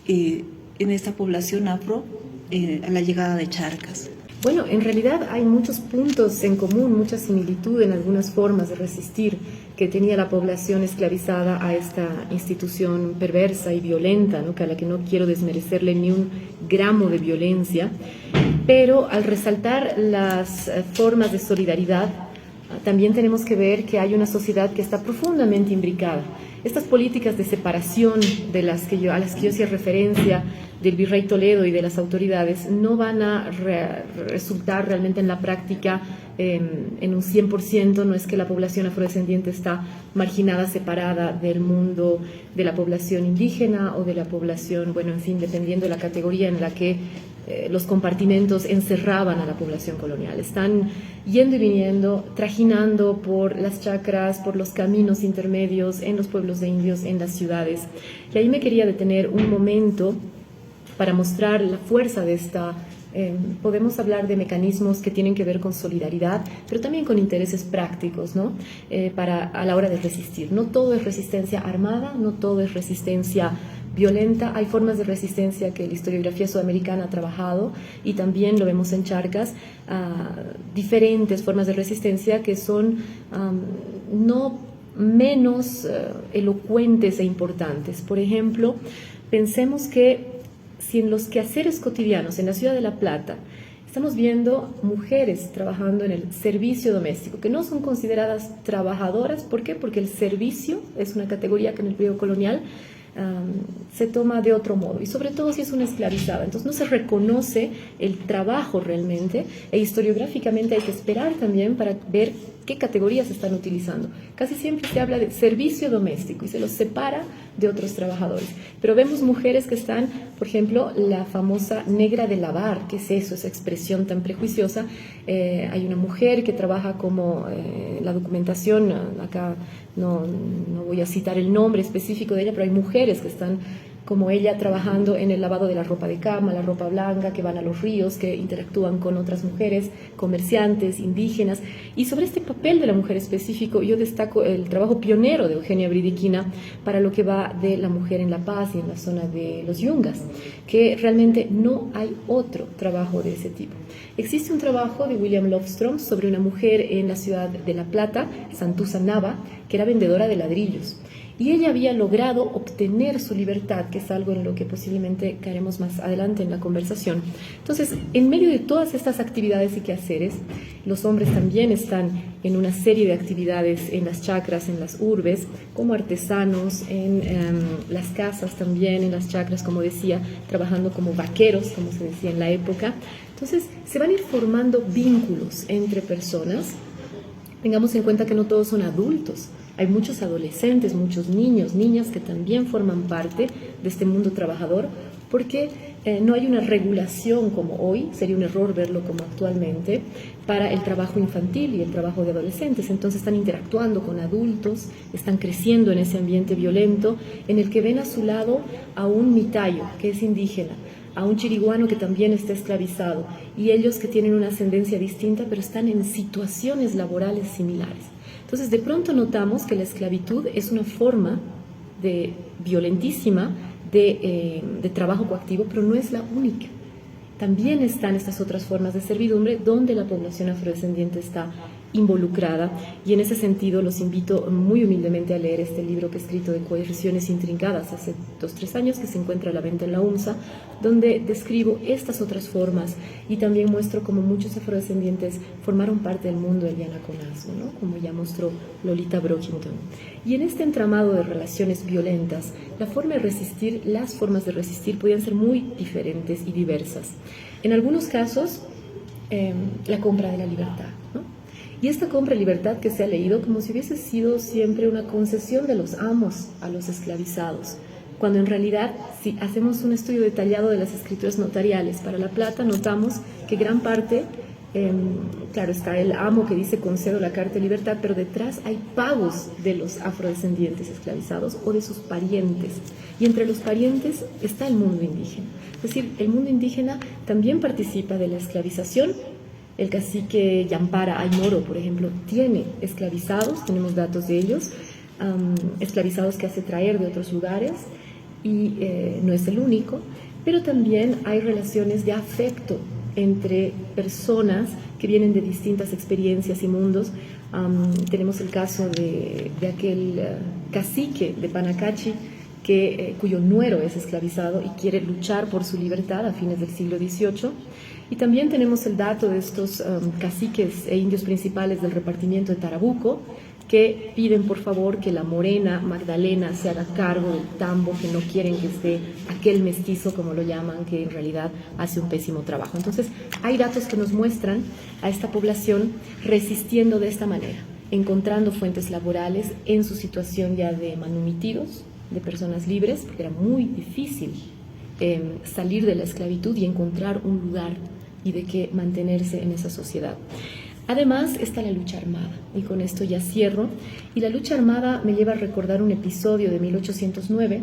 en esta población afro a la llegada de Charcas?
Bueno, en realidad hay muchos puntos en común, mucha similitud en algunas formas de resistir que tenía la población esclavizada a esta institución perversa y violenta, ¿no? A la que no quiero desmerecerle ni un gramo de violencia, pero al resaltar las formas de solidaridad, también tenemos que ver que hay una sociedad que está profundamente imbricada. Estas políticas de separación a las que yo hacía referencia del virrey Toledo y de las autoridades no van a resultar realmente en la práctica en un 100%. No es que la población afrodescendiente está marginada, separada del mundo de la población indígena o de la población, bueno, en fin, dependiendo de la categoría en la que los compartimentos encerraban a la población colonial. Están yendo y viniendo, trajinando por las chacras, por los caminos intermedios, en los pueblos de indios, en las ciudades. Y ahí me quería detener un momento para mostrar la fuerza de esta. Podemos hablar de mecanismos que tienen que ver con solidaridad, pero también con intereses prácticos, ¿no? A la hora de resistir. No todo es resistencia armada, no todo es resistencia violenta. Hay formas de resistencia que la historiografía sudamericana ha trabajado y también lo vemos en Charcas, diferentes formas de resistencia que son no menos elocuentes e importantes. Por ejemplo, pensemos que si en los quehaceres cotidianos en la ciudad de La Plata estamos viendo mujeres trabajando en el servicio doméstico, que no son consideradas trabajadoras. ¿Por qué? Porque el servicio es una categoría que en el periodo colonial se toma de otro modo, y sobre todo si es una esclavizada. Entonces no se reconoce el trabajo realmente, e historiográficamente hay que esperar también para ver qué categorías se están utilizando. Casi siempre se habla de servicio doméstico y se los separa de otros trabajadores. Pero vemos mujeres que están, por ejemplo, la famosa negra de lavar. ¿Qué es eso? Esa expresión tan prejuiciosa. Hay una mujer que trabaja como la documentación, acá no voy a citar el nombre específico de ella, pero hay mujeres que están como ella trabajando en el lavado de la ropa de cama, la ropa blanca, que van a los ríos, que interactúan con otras mujeres, comerciantes, indígenas. Y sobre este papel de la mujer específico, yo destaco el trabajo pionero de Eugenia Bridiquina para lo que va de la mujer en La Paz y en la zona de los Yungas, que realmente no hay otro trabajo de ese tipo. Existe un trabajo de William Lofstrom sobre una mujer en la ciudad de La Plata, Santuza Nava, que era vendedora de ladrillos. Y ella había logrado obtener su libertad, que es algo en lo que posiblemente caeremos más adelante en la conversación. Entonces, en medio de todas estas actividades y quehaceres, los hombres también están en una serie de actividades en las chacras, en las urbes, como artesanos, en las casas también, en las chacras, como decía, trabajando como vaqueros, como se decía en la época. Entonces, se van a ir formando vínculos entre personas. Tengamos en cuenta que no todos son adultos. Hay muchos adolescentes, muchos niños, niñas que también forman parte de este mundo trabajador, porque no hay una regulación como hoy, sería un error verlo como actualmente, para el trabajo infantil y el trabajo de adolescentes. Entonces están interactuando con adultos, están creciendo en ese ambiente violento en el que ven a su lado a un mitayo, que es indígena, a un chiriguano que también está esclavizado, y ellos que tienen una ascendencia distinta, pero están en situaciones laborales similares. Entonces, de pronto notamos que la esclavitud es una forma violentísima de trabajo coactivo, pero no es la única. También están estas otras formas de servidumbre donde la población afrodescendiente está involucrada, y en ese sentido los invito muy humildemente a leer este libro que he escrito de coerciones intrincadas hace 2-3 años, que se encuentra a la venta en la UMSA, donde describo estas otras formas y también muestro cómo muchos afrodescendientes formaron parte del mundo del yanaconazgo, ¿no? Como ya mostró Lolita Brockington. Y en este entramado de relaciones violentas, las formas de resistir podían ser muy diferentes y diversas. En algunos casos, la compra de la libertad, ¿no? Y esta compra de libertad que se ha leído como si hubiese sido siempre una concesión de los amos a los esclavizados, cuando en realidad, si hacemos un estudio detallado de las escrituras notariales para la plata, notamos que gran parte, claro, está el amo que dice concedo la carta de libertad, pero detrás hay pagos de los afrodescendientes esclavizados o de sus parientes, y entre los parientes está el mundo indígena. Es decir, el mundo indígena también participa de la esclavización. El cacique Yampara Aymoro, por ejemplo, tiene esclavizados, tenemos datos de ellos, esclavizados que hace traer de otros lugares, y no es el único, pero también hay relaciones de afecto entre personas que vienen de distintas experiencias y mundos. Tenemos el caso de aquel cacique de Panacachi, cuyo nuero es esclavizado y quiere luchar por su libertad a fines del siglo XVIII. Y también tenemos el dato de estos caciques e indios principales del repartimiento de Tarabuco, que piden por favor que la morena Magdalena se haga cargo del tambo, que no quieren que esté aquel mestizo, como lo llaman, que en realidad hace un pésimo trabajo. Entonces, hay datos que nos muestran a esta población resistiendo de esta manera, encontrando fuentes laborales en su situación ya de manumitidos, de personas libres, porque era muy difícil salir de la esclavitud y encontrar un lugar y de qué mantenerse en esa sociedad. Además está la lucha armada, y con esto ya cierro, y la lucha armada me lleva a recordar un episodio de 1809,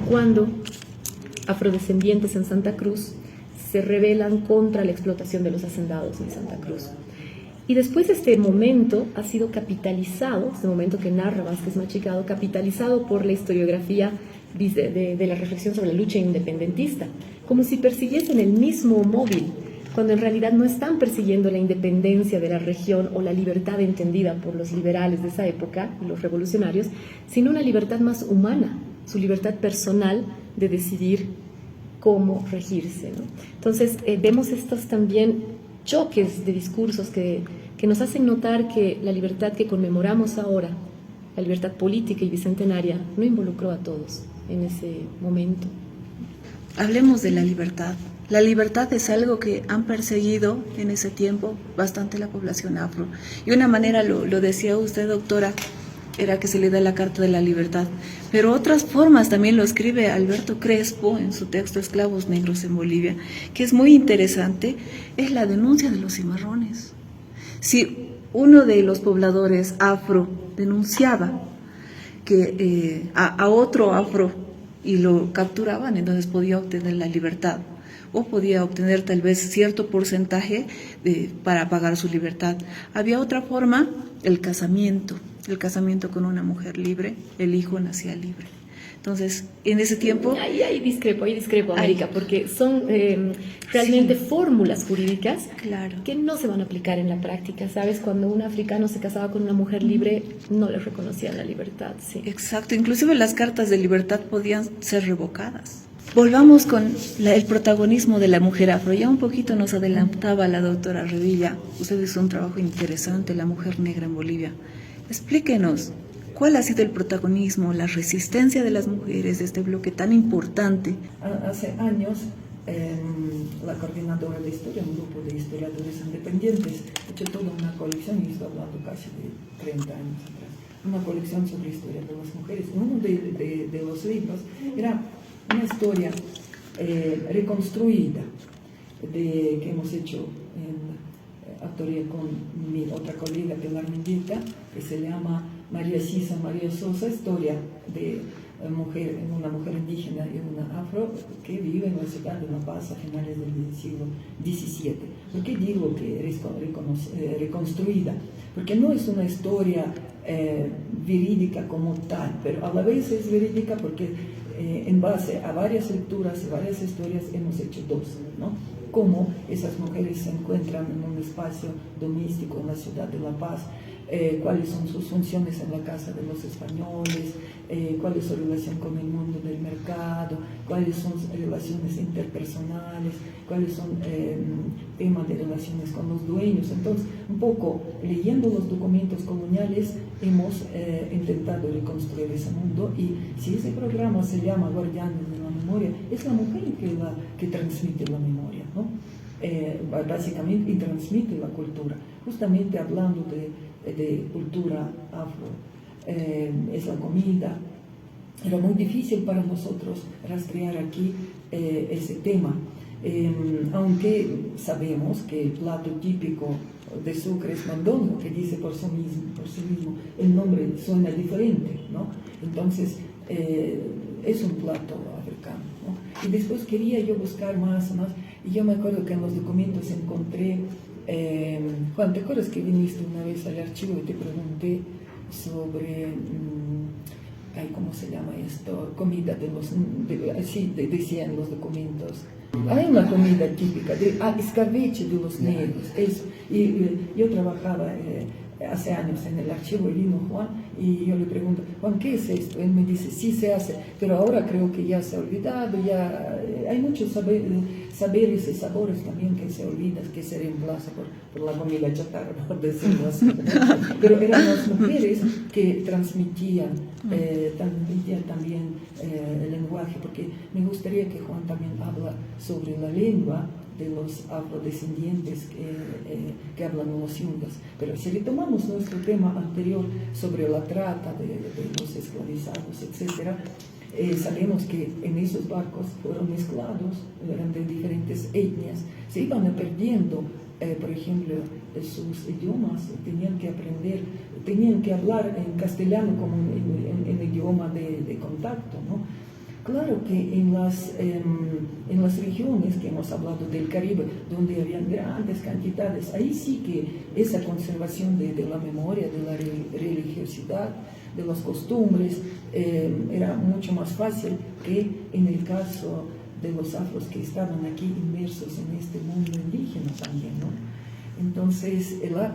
cuando afrodescendientes en Santa Cruz se rebelan contra la explotación de los hacendados en Santa Cruz. Y después este momento ha sido capitalizado, este momento que narra Vázquez Machicado, capitalizado por la historiografía de la reflexión sobre la lucha independentista, como si persiguiesen el mismo móvil, cuando en realidad no están persiguiendo la independencia de la región o la libertad entendida por los liberales de esa época, los revolucionarios, sino una libertad más humana, su libertad personal de decidir cómo regirse, ¿no? Entonces, vemos estos también choques de discursos que nos hacen notar que la libertad que conmemoramos ahora, la libertad política y bicentenaria, no involucró a todos en ese momento.
Hablemos de la libertad. La libertad es algo que han perseguido en ese tiempo bastante la población afro. Y una manera, lo decía usted, doctora, era que se le da la Carta de la Libertad. Pero otras formas también lo escribe Alberto Crespo en su texto Esclavos Negros en Bolivia, que es muy interesante, es la denuncia de los cimarrones. Si uno de los pobladores afro denunciaba que a otro afro y lo capturaban, entonces podía obtener la libertad, o podía obtener tal vez cierto porcentaje para pagar su libertad. Había otra forma, el casamiento con una mujer libre, el hijo nacía libre. Entonces, en ese tiempo...
Ahí discrepo, América, porque son realmente fórmulas jurídicas,
claro,
que no se van a aplicar en la práctica, ¿sabes? Cuando un africano se casaba con una mujer libre, no le reconocían la libertad, sí.
Exacto, inclusive las cartas de libertad podían ser revocadas. Volvamos con el protagonismo de la mujer afro. Ya un poquito nos adelantaba la doctora Revilla. Usted hizo un trabajo interesante, la mujer negra en Bolivia. Explíquenos, ¿cuál ha sido el protagonismo, la resistencia de las mujeres de este bloque tan importante?
Hace años, la coordinadora de historia, un grupo de historiadores independientes, ha hecho toda una colección, y estoy hablando casi de 30 años atrás, una colección sobre historia de las mujeres. Uno de los libros era una historia reconstruida que hemos hecho en autoría con mi otra colega Pilar Mendieta, que se llama María Cisa, María Sosa, historia de una mujer indígena y una afro que vive en la ciudad de La Paz a finales del siglo XVII. ¿Por qué digo que es reconstruida? Porque no es una historia verídica como tal, pero a la vez es verídica porque en base a varias lecturas y varias historias hemos hecho dos, ¿no? cómo esas mujeres se encuentran en un espacio doméstico en la ciudad de La Paz, cuáles son sus funciones en la casa de los españoles, cuál es su relación con el mundo del mercado, cuáles son sus relaciones interpersonales, cuáles son temas de relaciones con los dueños. Entonces, un poco leyendo los documentos coloniales hemos intentado reconstruir ese mundo, y si ese programa se llama Guardianes de la Memoria, es la mujer que transmite la memoria, ¿no? Básicamente, y transmite la cultura, justamente hablando de cultura afro, es la comida. Era muy difícil para nosotros rastrear aquí ese tema, aunque sabemos que el plato típico de Sucre es mondongo, que dice por sí mismo, el nombre suena diferente, ¿no? Entonces, es un plato africano, ¿no? Y después quería yo buscar más, y yo me acuerdo que en los documentos encontré, Juan, ¿te acuerdas que viniste una vez al archivo y te pregunté sobre, ¿cómo se llama esto? Comida decían los documentos. Hay una comida típica, escabeche de los negros. Yo trabajaba hace años en el archivo, y vino Juan, y yo le pregunto, Juan, ¿qué es esto? Él me dice, sí se hace, pero ahora creo que ya se ha olvidado, ya hay muchos saberes y sabores también que se olvidan, que se reemplaza por la comida chatarra, por decirlo así. Pero eran las mujeres que transmitían también el lenguaje, porque me gustaría que Juan también habla sobre la lengua de los afrodescendientes que hablan los yungas. Pero si retomamos nuestro tema anterior sobre la trata de los esclavizados, etc., sabemos que en esos barcos fueron mezclados, eran de diferentes etnias, se iban perdiendo, por ejemplo, sus idiomas, tenían que aprender, tenían que hablar en castellano como en idioma de contacto, ¿no? Claro que en las regiones que hemos hablado del Caribe, donde habían grandes cantidades, ahí sí que esa conservación de la memoria, de la religiosidad, de las costumbres, era mucho más fácil que en el caso de los afros que estaban aquí inmersos en este mundo indígena también, ¿no? Entonces, la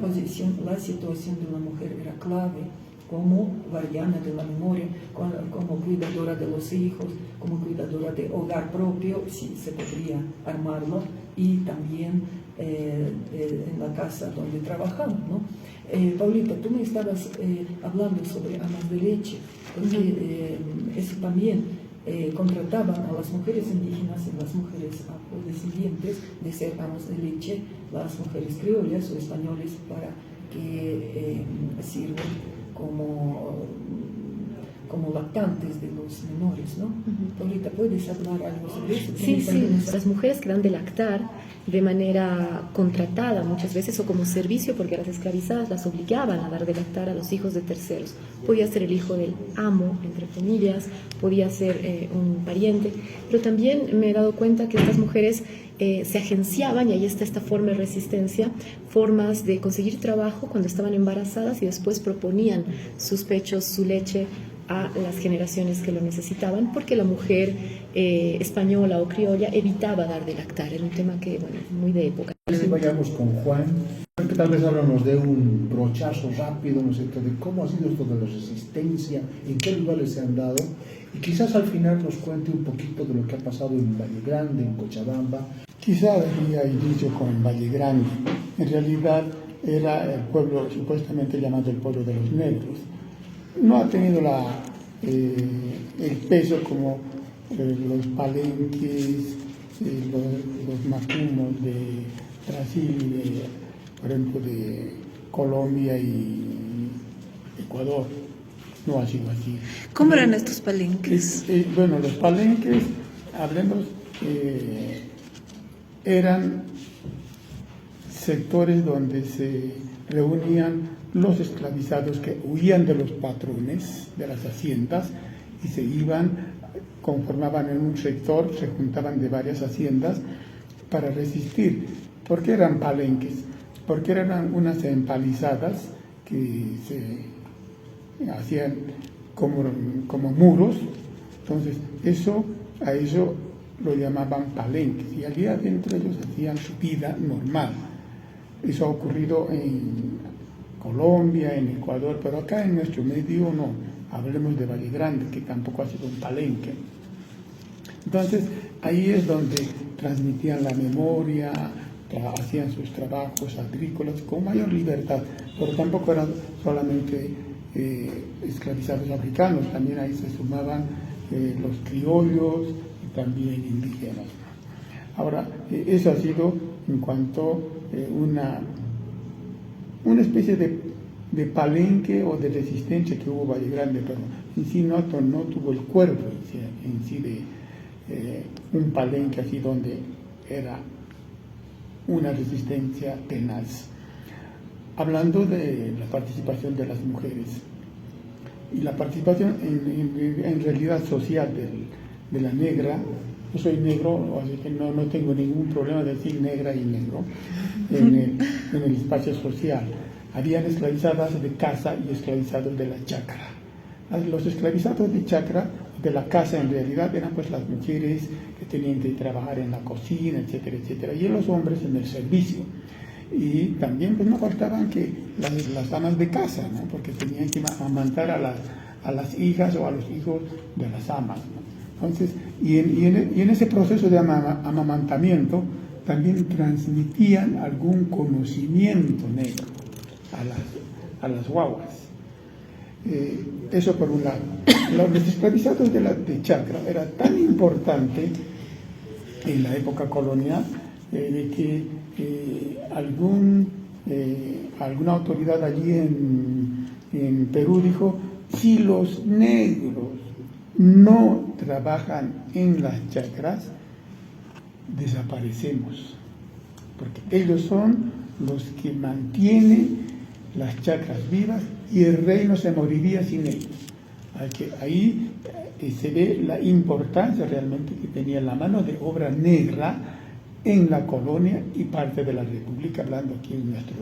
situación de la mujer era clave, como guardiana de la memoria, como cuidadora de los hijos, como cuidadora de hogar propio, si se podría armarlo, y también en la casa donde trabajaba, ¿no? Paulita, tú me estabas hablando sobre amas de leche, porque eso también contrataban a las mujeres indígenas y las mujeres afrodescendientes de ser amas de leche, las mujeres criollas o españoles, para que sirvan como lactantes de los menores, ¿no? Ahorita puedes hablar algo sobre eso.
Sí, las mujeres que dan de lactar de manera contratada muchas veces o como servicio, porque las esclavizadas las obligaban a dar de lactar a los hijos de terceros. Podía ser el hijo del amo, entre comillas, podía ser un pariente, pero también me he dado cuenta que estas mujeres se agenciaban, y ahí está esta forma de resistencia, formas de conseguir trabajo cuando estaban embarazadas, y después proponían sus pechos, su leche a las generaciones que lo necesitaban, porque la mujer española o criolla evitaba dar de lactar. Era un tema que, bueno, muy de época.
Vayamos con Juan, que tal vez ahora nos dé un brochazo rápido, ¿no es cierto?, de cómo ha sido esto de la resistencia, en qué lugares se han dado, y quizás al final nos cuente un poquito de lo que ha pasado en Valle Grande, en Cochabamba.
Quizá daría inicio con Valle Grande. En realidad era el pueblo supuestamente llamado el pueblo de los negros. No ha tenido el peso como los palenques, los macumos de Brasil, por ejemplo, de Colombia y Ecuador. No ha sido así.
¿Cómo eran estos palenques?
Bueno, los palenques, hablemos, eran sectores donde se reunían los esclavizados que huían de los patrones de las haciendas y se iban, conformaban en un sector, se juntaban de varias haciendas para resistir. ¿Por qué eran palenques? Porque eran unas empalizadas que se hacían como muros. Entonces, a eso lo llamaban palenques, y allí adentro ellos hacían su vida normal. Eso ha ocurrido en Colombia, en Ecuador, pero acá en nuestro medio no. Hablemos de Valle Grande, que tampoco ha sido un palenque. Entonces, ahí es donde transmitían la memoria, hacían sus trabajos agrícolas con mayor libertad, pero tampoco eran solamente esclavizados africanos, también ahí se sumaban los criollos y también indígenas. Ahora, eso ha sido en cuanto una especie de palenque o de resistencia que hubo Valle Grande, pero en sí no tuvo el cuerpo en sí de un palenque así donde era una resistencia tenaz. Hablando de la participación de las mujeres y la participación en realidad social de la negra. Yo soy negro, así que no tengo ningún problema de decir negra y negro en el espacio social. Habían esclavizadas de casa y esclavizados de la chacra. Los esclavizados de chacra, de la casa en realidad, eran pues las mujeres que tenían que trabajar en la cocina, etcétera, etcétera, y los hombres en el servicio. Y también pues no faltaban que las damas de casa, ¿no? Porque tenían que amamantar a las hijas o a los hijos de las amas, ¿no? Entonces, y en ese proceso de amamantamiento también transmitían algún conocimiento negro a las guaguas. Eso por un lado. Los esclavizados de chacra era tan importante en la época colonial de que alguna autoridad allí en Perú dijo: si los negros no trabajan en las chacras, desaparecemos, porque ellos son los que mantienen las chacras vivas y el reino se moriría sin ellos. Ahí se ve la importancia realmente que tenía la mano de obra negra en la colonia y parte de la república, hablando aquí en nuestro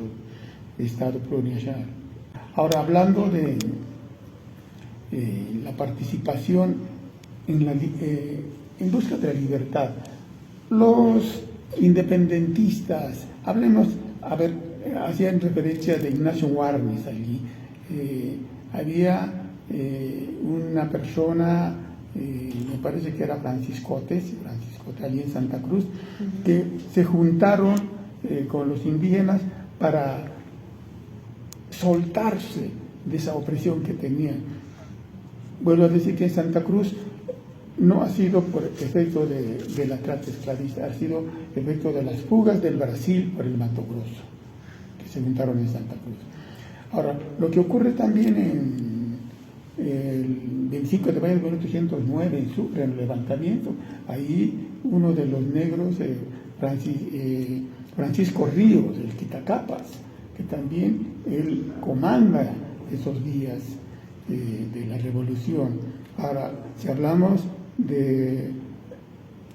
estado plurinacional. Ahora, hablando de la participación en busca de la libertad, los independentistas, hacían referencia de Ignacio Warnes allí. Había una persona, me parece que era Franciscote allí en Santa Cruz, que se juntaron con los indígenas para soltarse de esa opresión que tenían. Vuelvo a decir que en Santa Cruz no ha sido por efecto de la trata esclavista, ha sido efecto de las fugas del Brasil por el Mato Grosso, que se juntaron en Santa Cruz. Ahora, lo que ocurre también en el 25 de mayo de 1809 en Sucre, en el levantamiento, ahí uno de los negros, Francisco Ríos, el Quitacapas, que también él comanda esos días de la revolución. Ahora, si hablamos de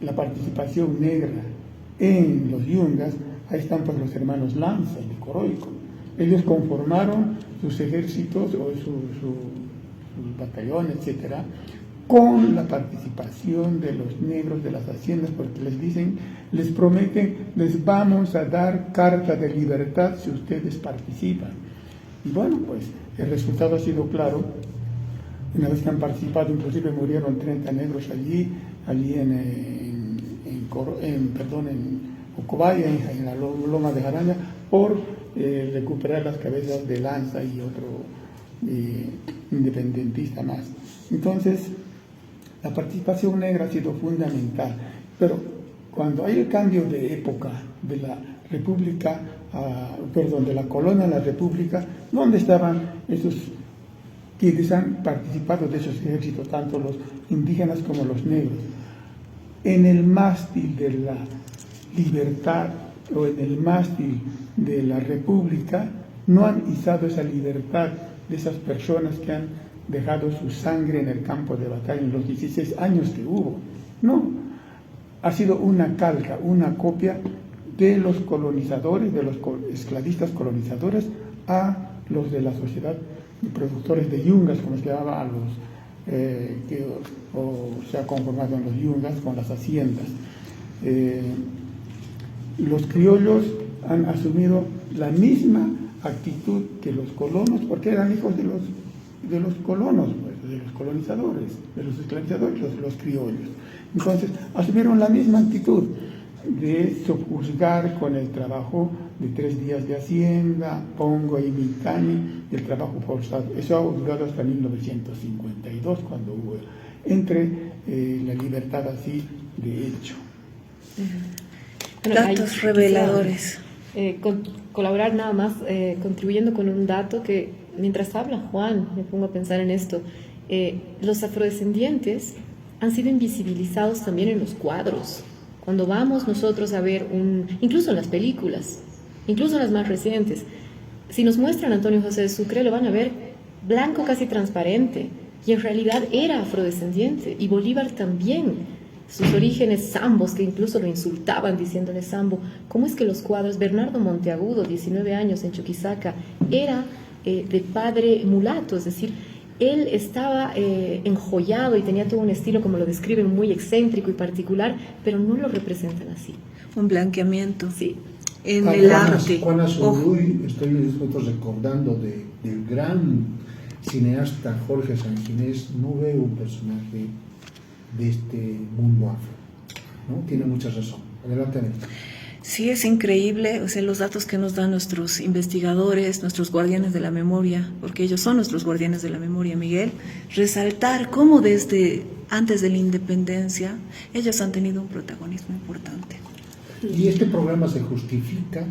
la participación negra en los yungas, ahí están pues los hermanos Lanza y Coroico. Ellos conformaron sus ejércitos o sus batallones, etcétera, con la participación de los negros de las haciendas, porque les prometen, les vamos a dar carta de libertad si ustedes participan. Y bueno, pues el resultado ha sido claro. Una vez que han participado, inclusive murieron 30 negros allí en Ocobaya, en la loma de Jaraña, por recuperar las cabezas de Lanza y otro independentista más. Entonces, la participación negra ha sido fundamental, pero cuando hay el cambio de época de la república, de la colonia a la república, ¿dónde estaban esos quienes han participado de esos ejércitos, tanto los indígenas como los negros? En el mástil de la libertad o en el mástil de la república no han izado esa libertad de esas personas que han dejado su sangre en el campo de batalla en los 16 años que hubo. No, ha sido una calca, una copia de los colonizadores, de los esclavistas colonizadores a los de la sociedad de productores de yungas, como se llamaba se ha conformado en los yungas con las haciendas. Los criollos han asumido la misma actitud que los colonos, porque eran hijos de los colonos, pues, de los colonizadores, de los esclavizadores, los criollos. Entonces, asumieron la misma actitud de sojuzgar con el trabajo de 3 días de hacienda, pongo y mitani, el trabajo forzado. Eso ha durado hasta 1952, cuando hubo la libertad así de hecho.
Bueno,
Datos reveladores.
Colaborar nada más, contribuyendo con un dato que mientras habla Juan, me pongo a pensar en esto. Los afrodescendientes han sido invisibilizados también en los cuadros. Cuando vamos nosotros a ver incluso en las películas, incluso en las más recientes, si nos muestran a Antonio José de Sucre, lo van a ver blanco casi transparente, y en realidad era afrodescendiente, y Bolívar también. Sus orígenes zambos, que incluso lo insultaban diciéndole zambo. ¿Cómo es que los cuadros? Bernardo Monteagudo, 19 años en Chuquisaca, era de padre mulato, es decir, él estaba enjollado y tenía todo un estilo, como lo describen, muy excéntrico y particular, pero no lo representan así.
Un blanqueamiento.
Sí.
En el arte.
Juan Azurduy, estoy nosotros recordando del gran cineasta Jorge Sanginés. No veo un personaje de este mundo afro, ¿no? Tiene mucha razón. Adelante, Anita.
Sí, es increíble, o sea, los datos que nos dan nuestros investigadores, nuestros guardianes de la memoria, porque ellos son nuestros guardianes de la memoria, Miguel, resaltar cómo desde antes de la independencia ellos han tenido un protagonismo importante.
Y este programa se justifica,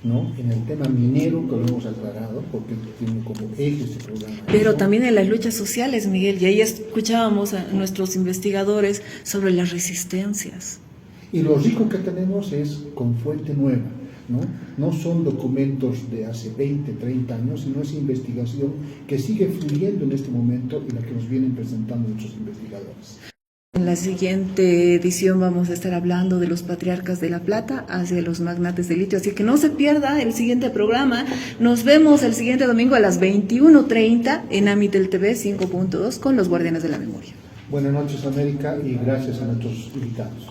¿no?, en el tema minero, que lo hemos aclarado, porque tiene como eje este programa.
Pero también en las luchas sociales, Miguel, y ahí escuchábamos a nuestros investigadores sobre las resistencias.
Y lo rico que tenemos es con fuente nueva, ¿no? No son documentos de hace 20, 30 años, sino es investigación que sigue fluyendo en este momento y la que nos vienen presentando nuestros investigadores.
En la siguiente edición vamos a estar hablando de los patriarcas de la plata hacia los magnates del litio, así que no se pierda el siguiente programa. Nos vemos el siguiente domingo a las 21:30 en Amitel TV 5.2 con los guardianes de la memoria.
Buenas noches, América, y gracias a nuestros invitados.